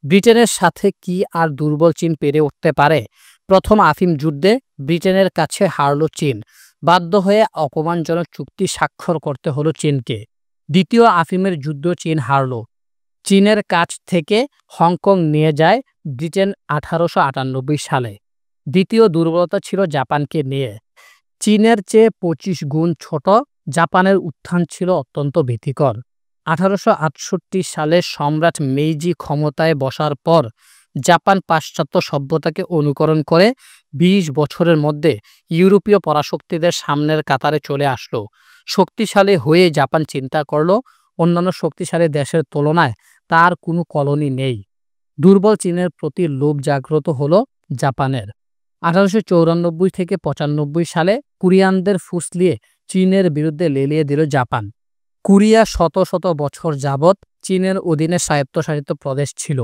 ব্রিটেনের সাথে কি আর দুর্বল চীন পেরে উঠতে পারে? প্রথম আফিম যুদ্ধে ব্রিটেনের কাছে হারল চীন। বাধ্য হয়ে অপমানজনক চুক্তি স্বাক্ষর করতে হলো চীনকে। দ্বিতীয় আফিমের যুদ্ধ চীন হারল। চীনের কাছ থেকে হংকং নিয়ে যায় ব্রিটেন ১৮৯৮ সালে। দ্বিতীয় দুর্বলতা ছিল জাপানকে নিয়ে। চীনের চেয়ে ২৫ গুণ ছোট জাপানের উত্থান ছিল অত্যন্ত ভীতিকর। ১৮৬৮ সালে সম্রাট মেইজি ক্ষমতায় বসার পর জাপান পাশ্চাত্য সভ্যতাকে অনুকরণ করে ২০ বছরের মধ্যে ইউরোপীয় পরাশক্তিদের সামনের কাতারে চলে আসলো। শক্তিশালী হয়ে জাপান চিন্তা করল, অন্যান্য শক্তিশালী দেশের তুলনায় তার কোনো কলোনি নেই। দুর্বল চীনের প্রতি লোভ জাগ্রত হলো জাপানের। ১৮৯৪ থেকে ৯৫ সালে কোরিয়ানদের ফুসলিয়ে চীনের বিরুদ্ধে লেলিয়ে দিল জাপান। কোরিয়া শত শত বছর যাবৎ চীনের অধীনে স্বায়ত্তশাসিত প্রদেশ ছিল,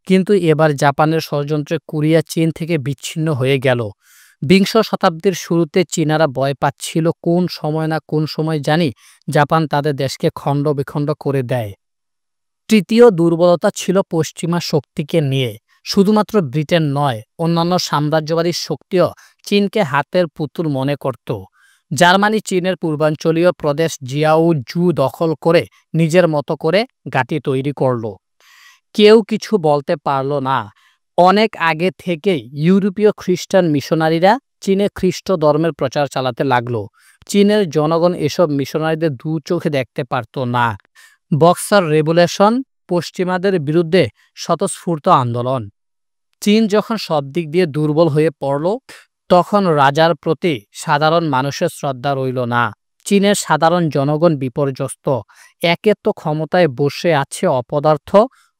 কিন্তু এবার জাপানের ষড়যন্ত্রে কোরিয়া চীন থেকে বিচ্ছিন্ন হয়ে গেল। বিংশ শতাব্দীর শুরুতে চীনারা ভয় পাচ্ছিল কোন সময় না কোন সময় জানি জাপান তাদের দেশকে খণ্ড বিখণ্ড করে দেয়। তৃতীয় দুর্বলতা ছিল পশ্চিমা শক্তিকে নিয়ে। শুধুমাত্র ব্রিটেন নয়, অন্যান্য সাম্রাজ্যবাদী শক্তিও চীনকে হাতের পুতুল মনে করত। জার্মানি চীনের পূর্বাঞ্চলীয় প্রদেশ জিয়াওজু দখল করে নিজের মতো করে ঘাঁটি তৈরি করল। কেউ কিছু বলতে পারল না। অনেক আগে থেকেই ইউরোপীয় খ্রিস্টান মিশনারিরা চীনে খ্রিস্ট ধর্মের প্রচার চালাতে লাগলো। চীনের জনগণ এসব মিশনারিদের দু চোখে দেখতে পারত না। বক্সার রেভলিউশন, পশ্চিমাদের বিরুদ্ধে স্বতঃস্ফূর্ত আন্দোলন। চীন যখন সব দিক দিয়ে দুর্বল হয়ে পড়ল, তখন রাজার প্রতি সাধারণ মানুষের শ্রদ্ধা রইল না। চীনের সাধারণ জনগণ বিপর্যস্ত। একে তো ক্ষমতায় বসে আছে অপদার্থ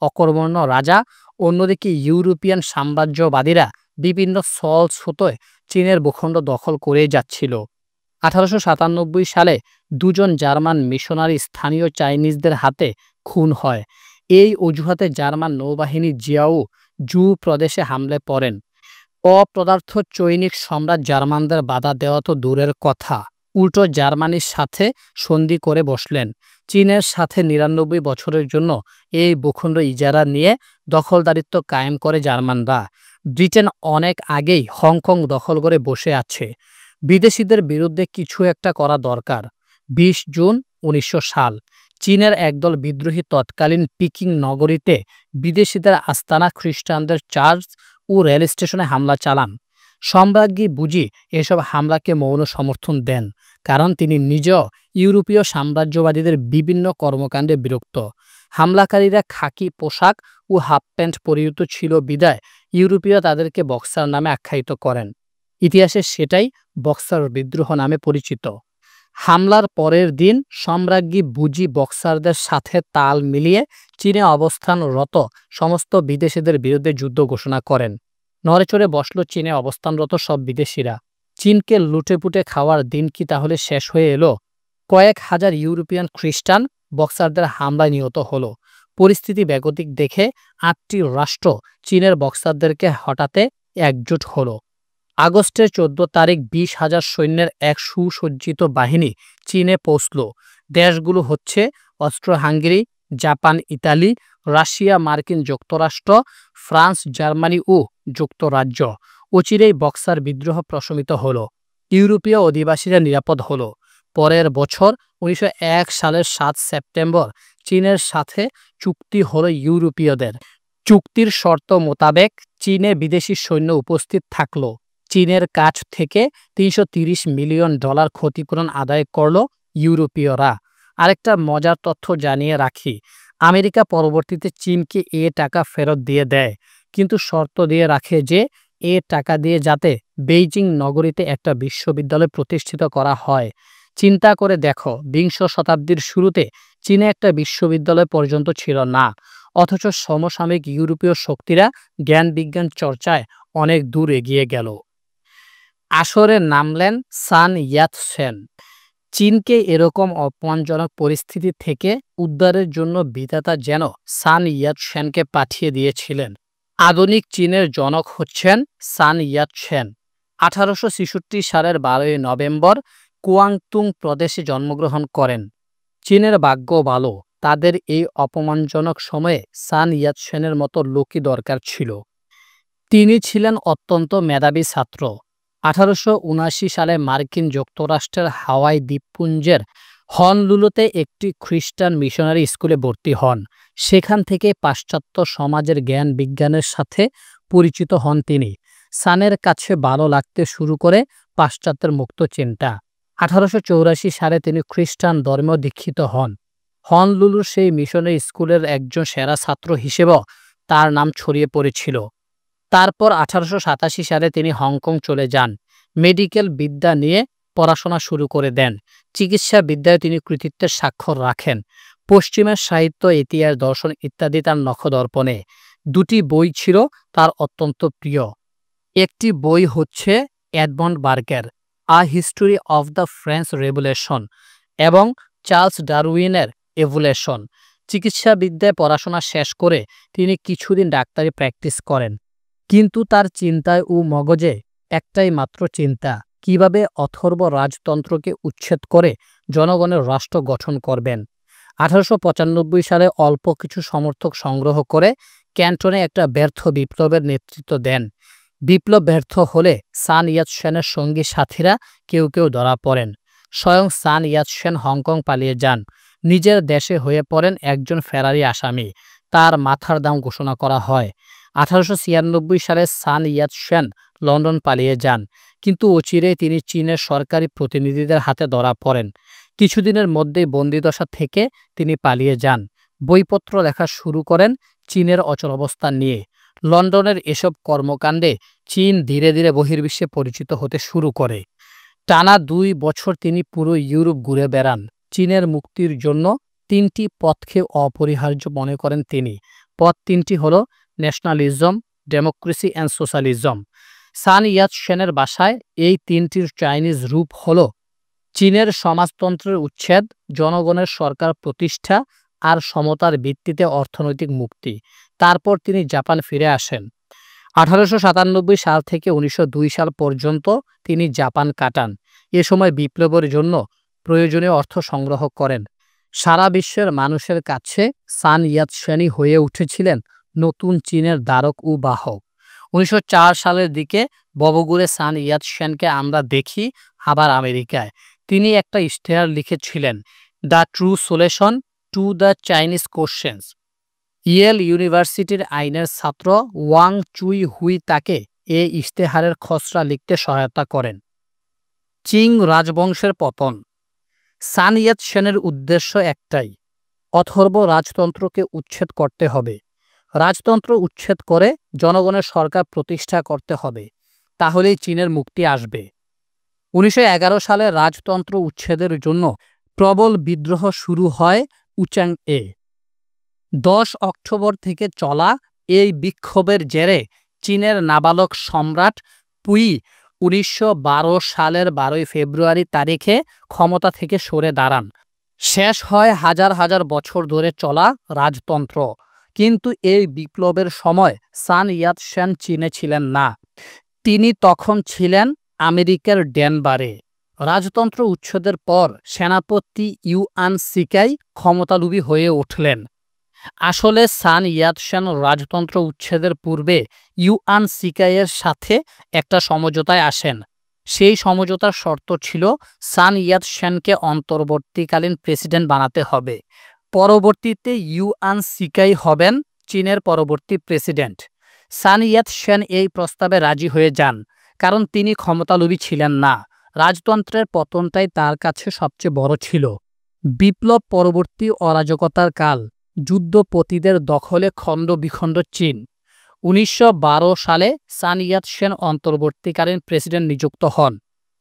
অকর্মণ্য রাজা, অন্যদিকে ইউরোপিয়ান সাম্রাজ্যবাদীরা বিভিন্ন ছল ছুতোয় চীনের ভূখণ্ড দখল করেই যাচ্ছিল। ১৮৯৭ সালে দুজন জার্মান মিশনারি স্থানীয় চাইনিজদের হাতে খুন হয়। এই অজুহাতে জার্মান নৌবাহিনী জিয়াও জু প্রদেশে হামলায় পড়েন। অপদার্থ চৈনিক সম্রাট জার্মানদের বাধা দেওয়া তো দূরের কথা, উল্টো জার্মানির সাথে সন্ধি করে বসলেন। চীনের সাথে ৯৯ বছরের জন্য এই ভূখণ্ড ইজারা নিয়ে দখলদারিত্ব কায়েম করে জার্মানরা। ব্রিটেন অনেক আগেই হংকং দখল করে বসে আছে। বিদেশিদের বিরুদ্ধে কিছু একটা করা দরকার। ২০ জুন ১৯০০ সাল চীনের একদল বিদ্রোহী তৎকালীন পিকিং নগরীতে বিদেশিদের আস্তানা খ্রিস্টানদের চার্চ ও রেল স্টেশনে হামলা চালান। সম্রাজ্ঞী বুঝি এসব হামলাকে মৌন সমর্থন দেন, কারণ তিনি নিজেও ইউরোপীয় সাম্রাজ্যবাদীদের বিভিন্ন কর্মকাণ্ডে বিরক্ত। হামলাকারীরা খাকি পোশাক ও হাফ প্যান্ট পরিহিত ছিল বিদায় ইউরোপীয় তাদেরকে বক্সার নামে আখ্যায়িত করেন। ইতিহাসে সেটাই বক্সার বিদ্রোহ নামে পরিচিত। হামলার পরের দিন সম্রাজ্ঞী বুঝি বক্সারদের সাথে তাল মিলিয়ে চীনে অবস্থানরত সমস্ত বিদেশিদের বিরুদ্ধে যুদ্ধ ঘোষণা করেন। নড়েচড়ে বসল চীনে অবস্থানরত সব বিদেশিরা। চীনকে লুটেপুটে খাওয়ার দিন কি তাহলে শেষ হয়ে এলো? কয়েক হাজার ইউরোপিয়ান খ্রিস্টান বক্সারদের হামলায় নিহত হলো। পরিস্থিতি বেগতিক দেখে ৮টি রাষ্ট্র চীনের বক্সারদেরকে হটাতে একজোট হলো। আগস্টের ১৪ তারিখ ২০,০০০ সৈন্যের এক সুসজ্জিত বাহিনী চীনে পৌঁছল। দেশগুলো হচ্ছে অস্ট্রো-হাঙ্গেরি, জাপান, ইতালি, রাশিয়া, মার্কিন যুক্তরাষ্ট্র, ফ্রান্স, জার্মানি ও যুক্তরাজ্য। অচিরেই বক্সার বিদ্রোহ প্রশমিত হল। ইউরোপীয় অধিবাসীরা নিরাপদ হল। পরের বছর ১৯০১ সালের ৭ সেপ্টেম্বর চীনের সাথে চুক্তি হল ইউরোপীয়দের। চুক্তির শর্ত মোতাবেক চীনে বিদেশি সৈন্য উপস্থিত থাকল। চীনের কাছ থেকে $৩৩০ মিলিয়ন ক্ষতিপূরণ আদায় করল ইউরোপীয়রা। আরেকটা মজার তথ্য জানিয়ে রাখি, আমেরিকা পরবর্তীতে চীনকে এ টাকা ফেরত দিয়ে দেয়, কিন্তু শর্ত দিয়ে রাখে যে এ টাকা দিয়ে যাতে বেইজিং নগরীতে একটা বিশ্ববিদ্যালয় প্রতিষ্ঠিত করা হয়। চিন্তা করে দেখো, বিংশ শতাব্দীর শুরুতে চীনে একটা বিশ্ববিদ্যালয় পর্যন্ত ছিল না, অথচ সমসাময়িক ইউরোপীয় শক্তিরা জ্ঞান বিজ্ঞান চর্চায় অনেক দূর এগিয়ে গেল। আসরে নামলেন সান ইয়াত-সেন। চীনকে এরকম অপমানজনক পরিস্থিতি থেকে উদ্ধারের জন্য বিধাতা যেন সান ইয়াত-সেনকে পাঠিয়ে দিয়েছিলেন। আধুনিক চীনের জনক হচ্ছেন সান ইয়াত-সেন। ১৮৬৬ সালের ১২ই নভেম্বর কুয়াংতুং প্রদেশে জন্মগ্রহণ করেন। চীনের ভাগ্য ভালো, তাদের এই অপমানজনক সময়ে সান ইয়াত-সেনের মতো লোকই দরকার ছিল। তিনি ছিলেন অত্যন্ত মেধাবী ছাত্র। ১৮৭৯ সালে মার্কিন যুক্তরাষ্ট্রের হাওয়াই দ্বীপপুঞ্জের হনলুলুতে একটি খ্রিস্টান মিশনারি স্কুলে ভর্তি হন। সেখান থেকে পাশ্চাত্য সমাজের জ্ঞান বিজ্ঞানের সাথে পরিচিত হন তিনি। সানের কাছে ভালো লাগতে শুরু করে পাশ্চাত্যের মুক্ত চিন্তা। ১৮৮৪ সালে তিনি খ্রিস্টান ধর্মে দীক্ষিত হন। হনলুলুর সেই মিশনারি স্কুলের একজন সেরা ছাত্র হিসেবেও তার নাম ছড়িয়ে পড়েছিল। তারপর ১৮৮৭ সালে তিনি হংকং চলে যান। মেডিকেল বিদ্যা নিয়ে পড়াশোনা শুরু করে দেন। চিকিৎসা বিদ্যায় তিনি কৃতিত্বের স্বাক্ষর রাখেন। পশ্চিমের সাহিত্য, ইতিহাস, দর্শন ইত্যাদি তার নখদর্পণে। দুটি বই ছিল তার অত্যন্ত প্রিয়। একটি বই হচ্ছে এডমন্ড বার্গের a history of the French revolution এবং চার্লস ডারউইনের এভলিউশন। চিকিৎসা বিদ্যায় পড়াশোনা শেষ করে তিনি কিছুদিন ডাক্তারি প্র্যাকটিস করেন, কিন্তু তার চিন্তায় ও মগজে একটাই মাত্র চিন্তা, কিভাবে অথর্ব রাজতন্ত্রকে উচ্ছেদ করে জনগণের রাষ্ট্র গঠন করবেন। ১৮৯৫ সালে অল্প কিছু সমর্থক সংগ্রহ করে ক্যান্টনে একটা ব্যর্থ বিপ্লবের নেতৃত্ব দেন। বিপ্লব ব্যর্থ হলে সান ইয়াত-সেনের সঙ্গী সাথীরা কেউ কেউ ধরা পড়েন। স্বয়ং সান ইয়াত-সেন হংকং পালিয়ে যান। নিজের দেশে হয়ে পড়েন একজন ফেরারি আসামি। তার মাথার দাম ঘোষণা করা হয়। ১৮৯৬ সালে সান ইয়াত-সেন লন্ডন পালিয়ে যান, কিন্তু অচিরেই তিনি চীনের সরকারি প্রতিনিধিদের হাতে ধরা পড়েন। কিছুদিনের মধ্যেই বন্দিদশা থেকে তিনি পালিয়ে যান। বইপত্র লেখা শুরু করেন চীনের অচলাবস্থা নিয়ে। লন্ডনের এসব কর্মকাণ্ডে চীন ধীরে ধীরে বহির্বিশ্বে পরিচিত হতে শুরু করে। টানা ২ বছর তিনি পুরো ইউরোপ ঘুরে বেড়ান। চীনের মুক্তির জন্য ৩টি পথকে অপরিহার্য মনে করেন তিনি। পথ ৩টি হল ন্যাশনালিজম, ডেমোক্রেসি অ্যান্ড সোশ্যালিজম। সান ইয়াত-সেনের ভাষায় এই ৩টির চাইনিজ রূপ হল চীনের সমাজতন্ত্রের উচ্ছেদ, জনগণের সরকার প্রতিষ্ঠা আর সমতার ভিত্তিতে অর্থনৈতিক মুক্তি। তারপর তিনি জাপান ফিরে আসেন। 1897 সাল থেকে 1902 সাল পর্যন্ত তিনি জাপান কাটান। এ সময় বিপ্লবের জন্য প্রয়োজনীয় অর্থ সংগ্রহ করেন। সারা বিশ্বের মানুষের কাছে সান ইয়াত-সেনই হয়ে উঠেছিলেন নতুন চীনের ধারক ও বাহক। 1904 সালের দিকে ববগুড়ে সান ইয়াত-সেনকে আমরা দেখি আবার আমেরিকায়। তিনি একটা ইশতেহার লিখেছিলেন, the true solution to the Chinese questions. Yale ইউনিভার্সিটির আইনের ছাত্র ওয়াং চুই হুই তাকে এ ইশতেহারের খসড়া লিখতে সহায়তা করেন। চিং রাজবংশের পতন। সান ইয়াত-সেনের উদ্দেশ্য একটাই, অথর্ব রাজতন্ত্রকে উচ্ছেদ করতে হবে। রাজতন্ত্র উচ্ছেদ করে জনগণের সরকার প্রতিষ্ঠা করতে হবে, তাহলেই চীনের মুক্তি আসবে। 1911 সালে রাজতন্ত্র উচ্ছেদের জন্য প্রবল বিদ্রোহ শুরু হয় উচ্যাং-এ। 10 অক্টোবর থেকে চলা এই বিক্ষোভের জেরে চীনের নাবালক সম্রাট পুই 1912 সালের 12 ফেব্রুয়ারি তারিখে ক্ষমতা থেকে সরে দাঁড়ান। শেষ হয় হাজার হাজার বছর ধরে চলা রাজতন্ত্র। কিন্তু এই বিপ্লবের সময় সান ইয়াত-সেন চীনে ছিলেন না। তিনি তখন ছিলেন আমেরিকার ডেনভারে। রাজতন্ত্র উচ্ছেদের পর সেনাপতি ইউয়ান শিকাই ক্ষমতালোভী হয়ে উঠলেন। আসলে সান ইয়াত-সেন রাজতন্ত্র উচ্ছেদের পূর্বে ইউয়ান শিকাইয়ের সাথে একটা সমঝোতায় আসেন। সেই সমঝোতার শর্ত ছিল সান ইয়াত-সেনকে অন্তর্বর্তীকালীন প্রেসিডেন্ট বানাতে হবে। পরবর্তীতে ইউয়ান শিকাই হবেন চীনের পরবর্তী প্রেসিডেন্ট। সান ইয়াত-সেন এই প্রস্তাবে রাজি হয়ে যান, কারণ তিনি ক্ষমতালোভী ছিলেন না। রাজতন্ত্রের পতনটাই তার কাছে সবচেয়ে বড় ছিল। বিপ্লব পরবর্তী অরাজকতার কাল, যুদ্ধপতিদের দখলে খণ্ড বিখণ্ড চীন। 1912 সালে সান ইয়াত-সেন অন্তর্বর্তীকালীন প্রেসিডেন্ট নিযুক্ত হন।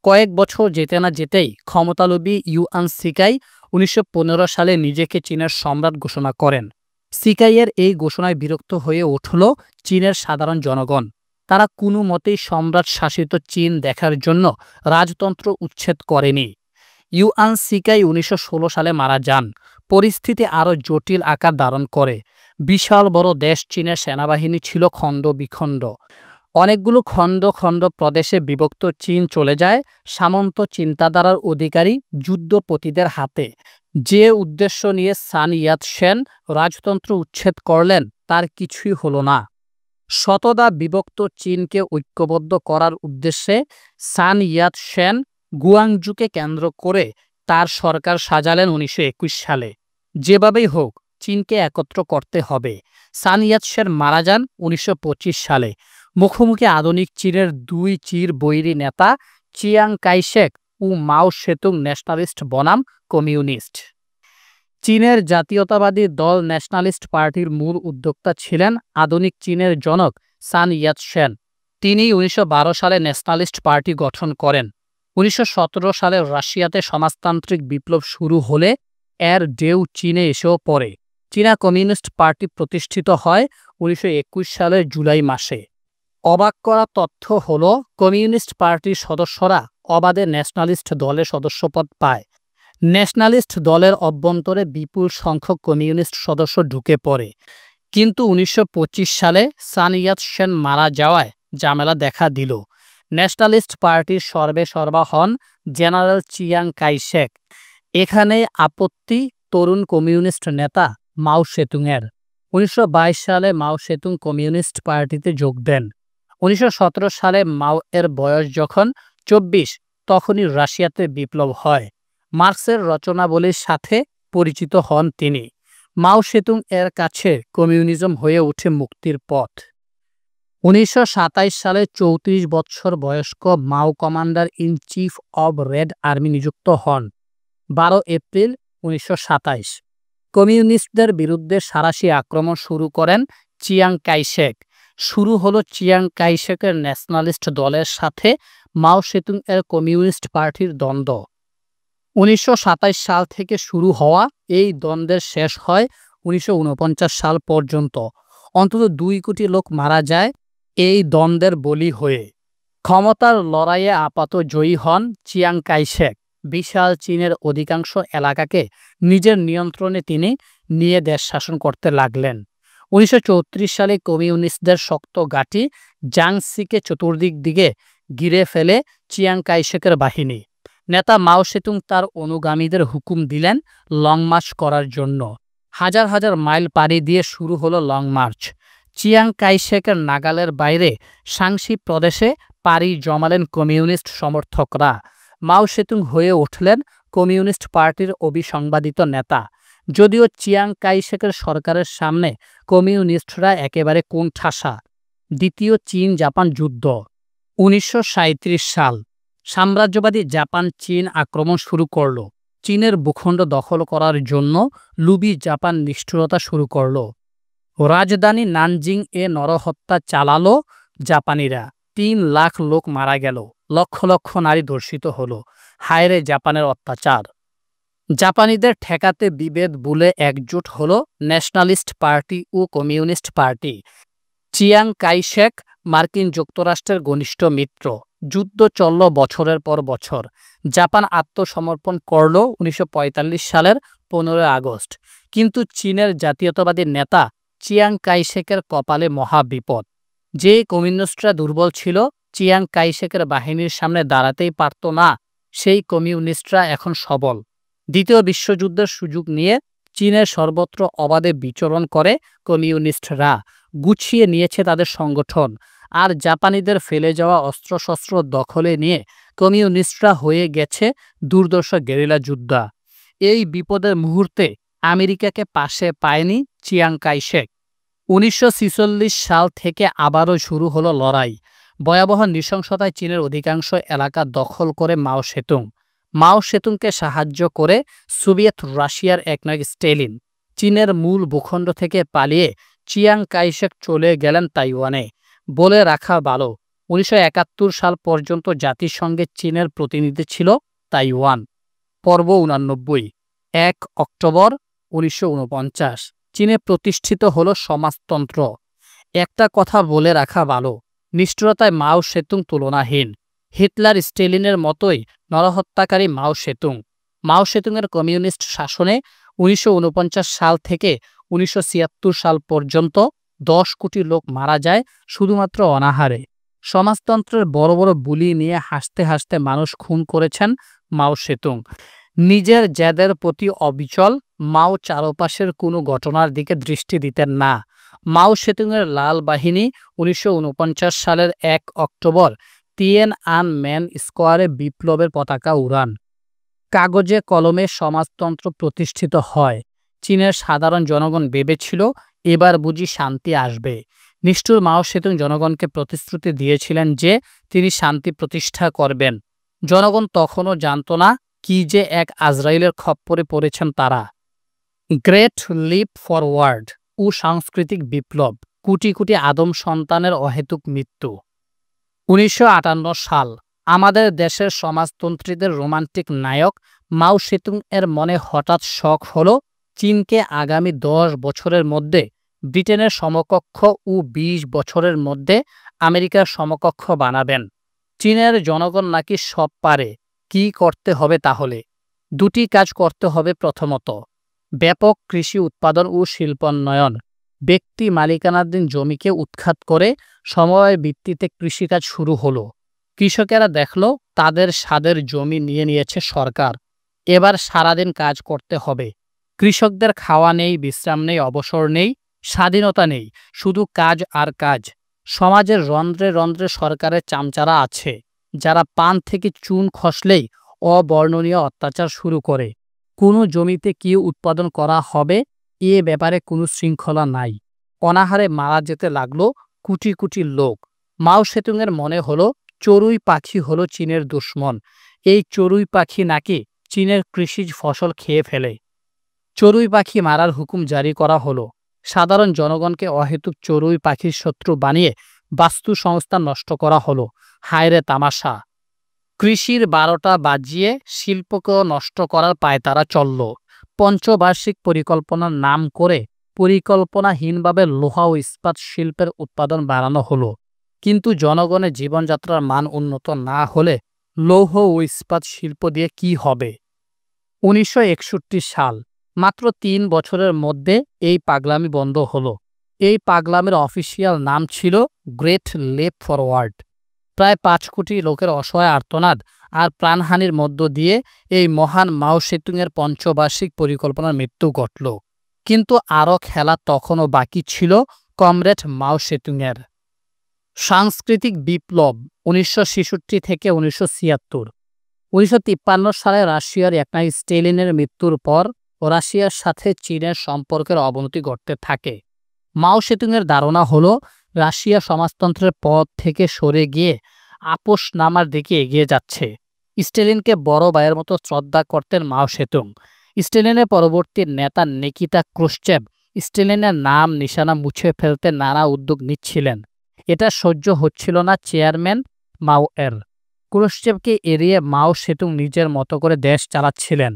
কয়েক বছর যেতে না যেতেই ক্ষমতালোভী ইউয়ান শিকাই 1915 সালে নিজেকে চীনের সম্রাট ঘোষণা করেন। শিকাইয়ের এই ঘোষণায় বিরক্ত হয়ে উঠল চীনের সাধারণ জনগণ। তারা কোনো মতেই সম্রাট শাসিত চীন দেখার জন্য রাজতন্ত্র উচ্ছেদ করেনি। ইউয়ান শিকাই 1916 সালে মারা যান। পরিস্থিতি আরও জটিল আকার ধারণ করে। বিশাল বড় দেশ চীনের সেনাবাহিনী ছিল খণ্ড বিখণ্ড। অনেকগুলো খণ্ড খণ্ড প্রদেশে বিভক্ত চীন চলে যায় সামন্ত চিন্তাধারার অধিকারী যুদ্ধপতিদের হাতে। যে উদ্দেশ্য নিয়ে সান ইয়াত-সেন রাজতন্ত্র উচ্ছেদ করলেন তার কিছুই হলো না। শতদা বিভক্ত চীনকে ঐক্যবদ্ধ করার উদ্দেশ্যে সান ইয়াত-সেন গুয়াংজুকে কেন্দ্র করে তার সরকার সাজালেন 1921 সালে। যেভাবেই হোক চীনকে একত্র করতে হবে। সান ইয়াত-সেন মারা যান 1925 সালে। মুখোমুখি আধুনিক চীনের দুই চির বৈরী নেতা চিয়াং কাই-শেক ও মাও সেতুং, ন্যাশনালিস্ট বনাম কমিউনিস্ট। চীনের জাতীয়তাবাদী দল ন্যাশনালিস্ট পার্টির মূল উদ্যোক্তা ছিলেন আধুনিক চীনের জনক সান ইয়াত-সেন। তিনি 1912 সালে ন্যাশনালিস্ট পার্টি গঠন করেন। 1917 সালে রাশিয়াতে সমাজতান্ত্রিক বিপ্লব শুরু হলে এর ঢেউ চীনে এসেও পড়ে। চীনা কমিউনিস্ট পার্টি প্রতিষ্ঠিত হয় 1921 সালের জুলাই মাসে। অবাক করা তথ্য হল কমিউনিস্ট পার্টির সদস্যরা অবাধে ন্যাশনালিস্ট দলের সদস্যপদ পায়। ন্যাশনালিস্ট দলের অভ্যন্তরে বিপুল সংখ্যক কমিউনিস্ট সদস্য ঢুকে পড়ে। কিন্তু 1925 সালে সান ইয়াত-সেন মারা যাওয়ায় ঝামেলা দেখা দিল। ন্যাশনালিস্ট পার্টির সর্বেসর্বা হন জেনারেল চিয়াং কাই-শেক। এখানে আপত্তি তরুণ কমিউনিস্ট নেতা মাও সেতুংয়ের। 1922 সালে মাও সেতুং কমিউনিস্ট পার্টিতে যোগ দেন। 1917 সালে মাও এর বয়স যখন 24, তখনই রাশিয়াতে বিপ্লব হয়। মার্কসের রচনাবলীর সাথে পরিচিত হন তিনি। মাও সেতুং এর কাছে কমিউনিজম হয়ে ওঠে মুক্তির পথ। 1927 সালে 34 বছর বয়স্ক মাও commander in chief of red army নিযুক্ত হন 12 এপ্রিল 1927। কমিউনিস্টদের বিরুদ্ধে সাঁড়াশি আক্রমণ শুরু করেন চিয়াং কাই-শেক। শুরু হলো চিয়াং কাই-শেকের ন্যাশনালিস্ট দলের সাথে মাও সেতুং এর কমিউনিস্ট পার্টির দ্বন্দ্ব। 1927 সাল থেকে শুরু হওয়া এই দ্বন্দ্বের শেষ হয় 1949 সাল পর্যন্ত। অন্তত 2 কোটি লোক মারা যায় এই দ্বন্দ্বের বলি হয়ে। ক্ষমতার লড়াইয়ে আপাত জয়ী হন চিয়াং কাই-শেক। বিশাল চীনের অধিকাংশ এলাকাকে নিজের নিয়ন্ত্রণে তিনি নিয়ে দেশ শাসন করতে লাগলেন। 1934 সালে কমিউনিস্টদের শক্ত ঘাঁটি জাংসিকে চতুর্দিক দিকে ঘিরে ফেলে চিয়াং কাইশেকের বাহিনী। নেতা মাও সেতুং তার অনুগামীদের হুকুম দিলেন লং মার্চ করার জন্য। হাজার হাজার মাইল পাড়ি দিয়ে শুরু হলো লং মার্চ। চিয়াং কাইশেকের নাগালের বাইরে শাংসি প্রদেশে পাড়ি জমালেন কমিউনিস্ট সমর্থকরা। মাও সেতুং হয়ে উঠলেন কমিউনিস্ট পার্টির অবিসংবাদিত নেতা। যদিও চিয়াং কাইশেকের সরকারের সামনে কমিউনিস্টরা একেবারে কোণঠাসা। দ্বিতীয় চীন জাপান যুদ্ধ 1937 সাল। সাম্রাজ্যবাদী জাপান চীন আক্রমণ শুরু করল। চীনের ভূখণ্ড দখল করার জন্য লুবি জাপান নিষ্ঠুরতা শুরু করল। রাজধানী নানজিং এ নরহত্যা চালালো জাপানিরা। 3 লাখ লোক মারা গেল, লক্ষ লক্ষ নারী ধর্ষিত হলো। হায়রে জাপানের অত্যাচার! জাপানিদের ঠেকাতে বিভেদ ভুলে একজোট হলো ন্যাশনালিস্ট পার্টি ও কমিউনিস্ট পার্টি। চিয়াং কাইশেক মার্কিন যুক্তরাষ্ট্রের ঘনিষ্ঠ মিত্র। যুদ্ধ চলল বছরের পর বছর। জাপান আত্মসমর্পণ করল 1945 সালের 15 আগস্ট। কিন্তু চীনের জাতীয়তাবাদী নেতা চিয়াং কাইশেকের কপালে মহা বিপদ। যে কমিউনিস্টরা দুর্বল ছিল, চিয়াং কাইশেকের বাহিনীর সামনে দাঁড়াতেই পারত না, সেই কমিউনিস্টরা এখন সবল। দ্বিতীয় বিশ্বযুদ্ধের সুযোগ নিয়ে চীনের সর্বত্র অবাধে বিচরণ করে কমিউনিস্টরা। গুছিয়ে নিয়েছে তাদের সংগঠন। আর জাপানিদের ফেলে যাওয়া অস্ত্রশস্ত্র দখলে নিয়ে কমিউনিস্টরা হয়ে গেছে দুর্ধর্ষ গেরিলা যোদ্ধা। এই বিপদের মুহূর্তে আমেরিকাকে পাশে পায়নি চিয়াং কাইশেক। 1946 সাল থেকে আবারও শুরু হলো লড়াই। ভয়াবহ নৃশংসতায় চীনের অধিকাংশ এলাকা দখল করে মাও সেতুং। মাও সেতুংকে সাহায্য করে সোভিয়েত রাশিয়ার একনায়ক স্টেলিন। চীনের মূল ভূখণ্ড থেকে পালিয়ে চিয়াং কাইশেক চলে গেলেন তাইওয়ানে। বলে রাখা ভালো, 1971 সাল পর্যন্ত জাতিসংঘে চীনের প্রতিনিধি ছিল তাইওয়ান। পর্ব 89। 1 অক্টোবর 1949 চীনে প্রতিষ্ঠিত হলো সমাজতন্ত্র। একটা কথা বলে রাখা ভালো, নিষ্ঠুরতায় মাও সেতুং তুলনাহীন। হিটলার স্টেলিনের মতোই নরহত্যাকারী মাও সেতুং। মাও সেতুংয়ের কমিউনিস্ট শাসনে 1949 সাল থেকে 1976 সাল পর্যন্ত 10 কোটি লোক মারা যায় শুধুমাত্র অনাহারে। সমাজতন্ত্রের বড় বড় বুলি নিয়ে হাসতে হাসতে মানুষ খুন করেছেন মাও সেতুং। নিজের জেদের প্রতি অবিচল মাও চারপাশের কোনো ঘটনার দিকে দৃষ্টি দিতেন না। মাও সেতুংয়ের লাল বাহিনী 1949 সালের 1 অক্টোবর তিয়ানআনমেন স্কোয়ারে বিপ্লবের পতাকা উড়ান। কাগজে কলমে সমাজতন্ত্র প্রতিষ্ঠিত হয়। চীনের সাধারণ জনগণ ভেবেছিল এবার বুঝি শান্তি আসবে। নিষ্ঠুর মাও সেতুং জনগণকে প্রতিশ্রুতি দিয়েছিলেন যে তিনি শান্তি প্রতিষ্ঠা করবেন। জনগণ তখনও জানত না কি যে এক আজরাইলের খপ্পরে পড়েছেন তারা। গ্রেট লিপ ফরওয়ার্ড ও সাংস্কৃতিক বিপ্লব, কোটি কোটি আদম সন্তানের অহেতুক মৃত্যু। 1958 সাল। আমাদের দেশের সমাজতন্ত্রীদের রোমান্টিক নায়ক মাও সেতুং এর মনে হঠাৎ শখ হলো চীনকে আগামী 10 বছরের মধ্যে ব্রিটেনের সমকক্ষ ও 20 বছরের মধ্যে আমেরিকার সমকক্ষ বানাবেন। চীনের জনগণ নাকি সব পারে। কি করতে হবে তাহলে? দুটি কাজ করতে হবে। প্রথমত, ব্যাপক কৃষি উৎপাদন ও শিল্পোন্নয়ন। ব্যক্তি মালিকানাধীন জমিকে উৎখাত করে সমবায় ভিত্তিতে কৃষিকাজ শুরু হলো। কৃষকেরা দেখল তাদের স্বাদের জমি নিয়ে নিয়েছে সরকার। এবার সারাদিন কাজ করতে হবে। কৃষকদের খাওয়া নেই, বিশ্রাম নেই, অবসর নেই, স্বাধীনতা নেই, শুধু কাজ আর কাজ। সমাজের রন্ধ্রে রন্ধ্রে সরকারের চামচারা আছে, যারা পান থেকে চুন খসলেই অবর্ণনীয় অত্যাচার শুরু করে। কোনো জমিতে কি উৎপাদন করা হবে এ ব্যাপারে কোনো শৃঙ্খলা নাই। অনাহারে মারা যেতে লাগলো কোটি কোটি লোক। মাও সেতুংয়ের মনে হলো চড়ুই পাখি হলো চীনের দুশ্মন। এই চড়ুই পাখি নাকি চীনের কৃষিজ ফসল খেয়ে ফেলে। চড়ুই পাখি মারার হুকুম জারি করা হলো। সাধারণ জনগণকে অহেতুক চড়ুই পাখির শত্রু বানিয়ে বাস্তু সংস্থা নষ্ট করা হলো। হায়রে তামাশা! কৃষির 12টা বাজিয়ে শিল্পকেও নষ্ট করার পায়তারা চলল। পঞ্চবার্ষিক পরিকল্পনার নাম করে পরিকল্পনাহীনভাবে লোহা ও ইস্পাত শিল্পের উৎপাদন বাড়ানো হলো। কিন্তু জনগণের জীবনযাত্রার মান উন্নত না হলে লৌহ ও ইস্পাত শিল্প দিয়ে কি হবে? 1961 সাল। মাত্র ৩ বছরের মধ্যে এই পাগলামি বন্ধ হলো। এই পাগলামির অফিসিয়াল নাম ছিল গ্রেট লেপ ফরওয়ার্ড। প্রায় ৫ কোটি লোকের অসহায় আর্তনাদ আর প্রাণহানির মধ্য দিয়ে এই মহান মাও সেতুংয়ের পঞ্চবার্ষিক পরিকল্পনার মৃত্যু ঘটল। কিন্তু আরও খেলা তখনও বাকি ছিল কমরেড মাও সেতুংয়ের। সাংস্কৃতিক বিপ্লব ১৯৬৬ থেকে ১৯৭৬। ১৯৫৩ সালে রাশিয়ার একনায়ক স্টেলিনের মৃত্যুর পর রাশিয়ার সাথে চীনের সম্পর্কের অবনতি ঘটতে থাকে। মাও সেতুংয়ের ধারণা হলো রাশিয়া সমাজতন্ত্রের পথ থেকে সরে গিয়ে আপোষ নামার দিকে এগিয়ে যাচ্ছে। স্টেলিনকে বড় ভাইয়ের মতো শ্রদ্ধা করতেন মাও সেতুং। স্টেলিনের পরবর্তী নেতা নিকিতা ক্রুশ্চেভ স্টেলিনের নাম নিশানা মুছে ফেলতে নানা উদ্যোগ নিচ্ছিলেন। এটা সহ্য হচ্ছিল না চেয়ারম্যান মাও এর। ক্রুশ্চেভকে এড়িয়ে মাও সেতুং নিজের মতো করে দেশ চালাচ্ছিলেন।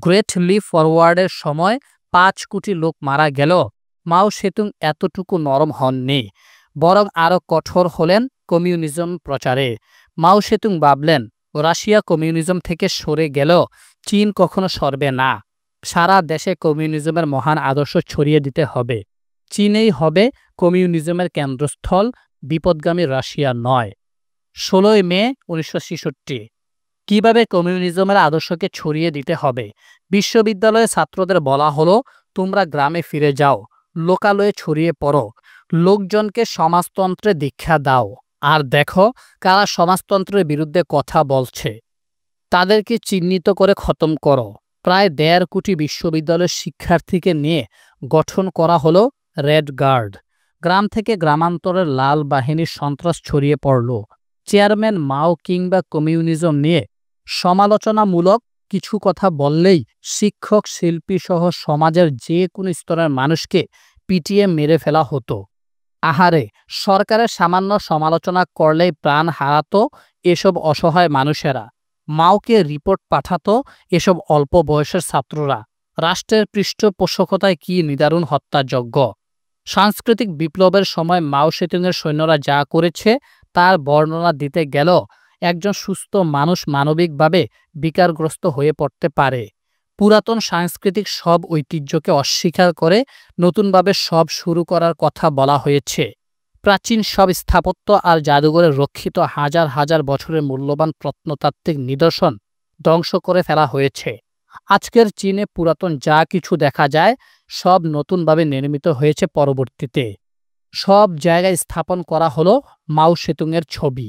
গ্রেট লিপ ফরওয়ার্ডের সময় ৫ কোটি লোক মারা গেল। মাও সেতুং এতটুকু নরম হননি, বরং আরও কঠোর হলেন কমিউনিজম প্রচারে। মাও সেতুং ভাবলেন, রাশিয়া কমিউনিজম থেকে সরে গেল, চীন কখনো সরবে না। সারা দেশে কমিউনিজমের মহান আদর্শ ছড়িয়ে দিতে হবে। চীনেই হবে কমিউনিজমের কেন্দ্রস্থল, বিপদগামী রাশিয়া নয়। ১৬ই মে ১৯৬৬। কিভাবে কমিউনিজমের আদর্শকে ছড়িয়ে দিতে হবে? বিশ্ববিদ্যালয়ে ছাত্রদের বলা হলো, তোমরা গ্রামে ফিরে যাও, লোকালয়ে ছড়িয়ে পড়ো, লোকজনকে সমাজতন্ত্রে দীক্ষা দাও, আর দেখো কারা সমাজতন্ত্রের বিরুদ্ধে কথা বলছে, তাদেরকে চিহ্নিত করে খতম করো। প্রায় ১.৫ কোটি বিশ্ববিদ্যালয়ের শিক্ষার্থীকে নিয়ে গঠন করা হলো রেড গার্ড। গ্রাম থেকে গ্রামান্তরের লাল বাহিনীর সন্ত্রাস ছড়িয়ে পড়ল। চেয়ারম্যান মাও কিংবা কমিউনিজম নিয়ে সমালোচনামূলক কিছু কথা বললেই শিক্ষক, শিল্পী সহ সমাজের যে কোনো স্তরের মানুষকে পিটিয়ে মেরে ফেলা হতো। আহারে, সরকারের সামান্য সমালোচনা করলেই প্রাণ হারাতো এসব অসহায় মানুষেরা। মাওকে রিপোর্ট পাঠাতো এসব অল্প বয়সের ছাত্ররা। রাষ্ট্রের পৃষ্ঠপোষকতায় কি নিদারুণ হত্যাযজ্ঞ! সাংস্কৃতিক বিপ্লবের সময় মাও সেতুংয়ের সৈন্যরা যা করেছে তার বর্ণনা দিতে গেল একজন সুস্থ মানুষ মানবিকভাবে বিকারগ্রস্ত হয়ে পড়তে পারে। পুরাতন সাংস্কৃতিক সব ঐতিহ্যকে অস্বীকার করে নতুনভাবে সব শুরু করার কথা বলা হয়েছে। প্রাচীন সব স্থাপত্য আর জাদুঘরে রক্ষিত হাজার হাজার বছরের মূল্যবান প্রত্নতাত্ত্বিক নিদর্শন ধ্বংস করে ফেলা হয়েছে। আজকের চীনে পুরাতন যা কিছু দেখা যায় সব নতুনভাবে নির্মিত হয়েছে পরবর্তীতে। সব জায়গায় স্থাপন করা হলো মাও সেতুংয়ের ছবি।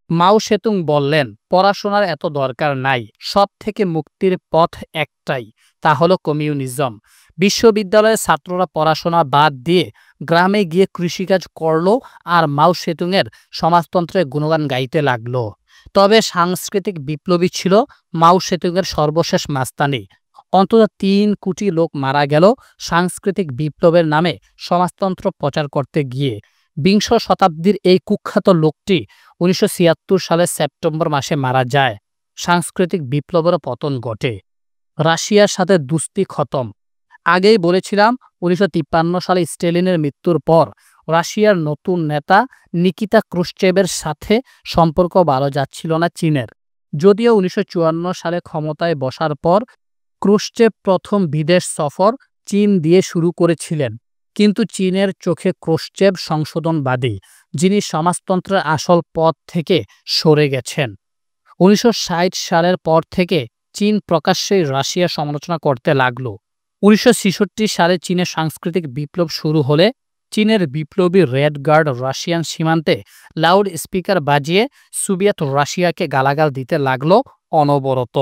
মাও সেতুং বললেন, পড়াশোনার এত দরকার নাই, সব থেকে মুক্তির পথ একটাই, তা হলো কমিউনিজম। বিশ্ববিদ্যালয়ের ছাত্ররা পড়াশোনা বাদ দিয়ে গ্রামে গিয়ে কৃষিকাজ করল আর মাও সেতুংয়ের সমাজতন্ত্রের গুণগান গাইতে লাগলো। তবে সাংস্কৃতিক বিপ্লবী ছিল মাও সেতুংয়ের সর্বশেষ মাস্তানি। অন্তত ৩ কোটি লোক মারা গেল সাংস্কৃতিক বিপ্লবের নামে সমাজতন্ত্র প্রচার করতে গিয়ে। বিংশ শতাব্দীর এই কুখ্যাত লোকটি ১৯৭৬ সালের সেপ্টেম্বর মাসে মারা যায়। সাংস্কৃতিক বিপ্লবের পতন ঘটে। রাশিয়ার সাথে দুস্তি খতম। আগেই বলেছিলাম ১৯৫৩ সালে স্টেলিনের মৃত্যুর পর রাশিয়ার নতুন নেতা নিকিতা ক্রুশ্চেভের সাথে সম্পর্ক ভালো যাচ্ছিল না চীনের। যদিও ১৯৫৪ সালে ক্ষমতায় বসার পর ক্রুশ্চেভ প্রথম বিদেশ সফর চীন দিয়ে শুরু করেছিলেন, কিন্তু চীনের চোখে ক্রুশ্চেভ সংশোধনবাদী, যিনি সমাজতন্ত্রের আসল পথ থেকে সরে গেছেন। ১৯৬০ সালের পর থেকে চীন প্রকাশ্যেই রাশিয়ার সমালোচনা করতে লাগল। ১৯৬৬ সালে চীনের সাংস্কৃতিক বিপ্লব শুরু হলে চীনের বিপ্লবী রেড গার্ড রাশিয়ান সীমান্তে লাউড স্পিকার বাজিয়ে সোভিয়েত রাশিয়াকে গালাগাল দিতে লাগলো অনবরত।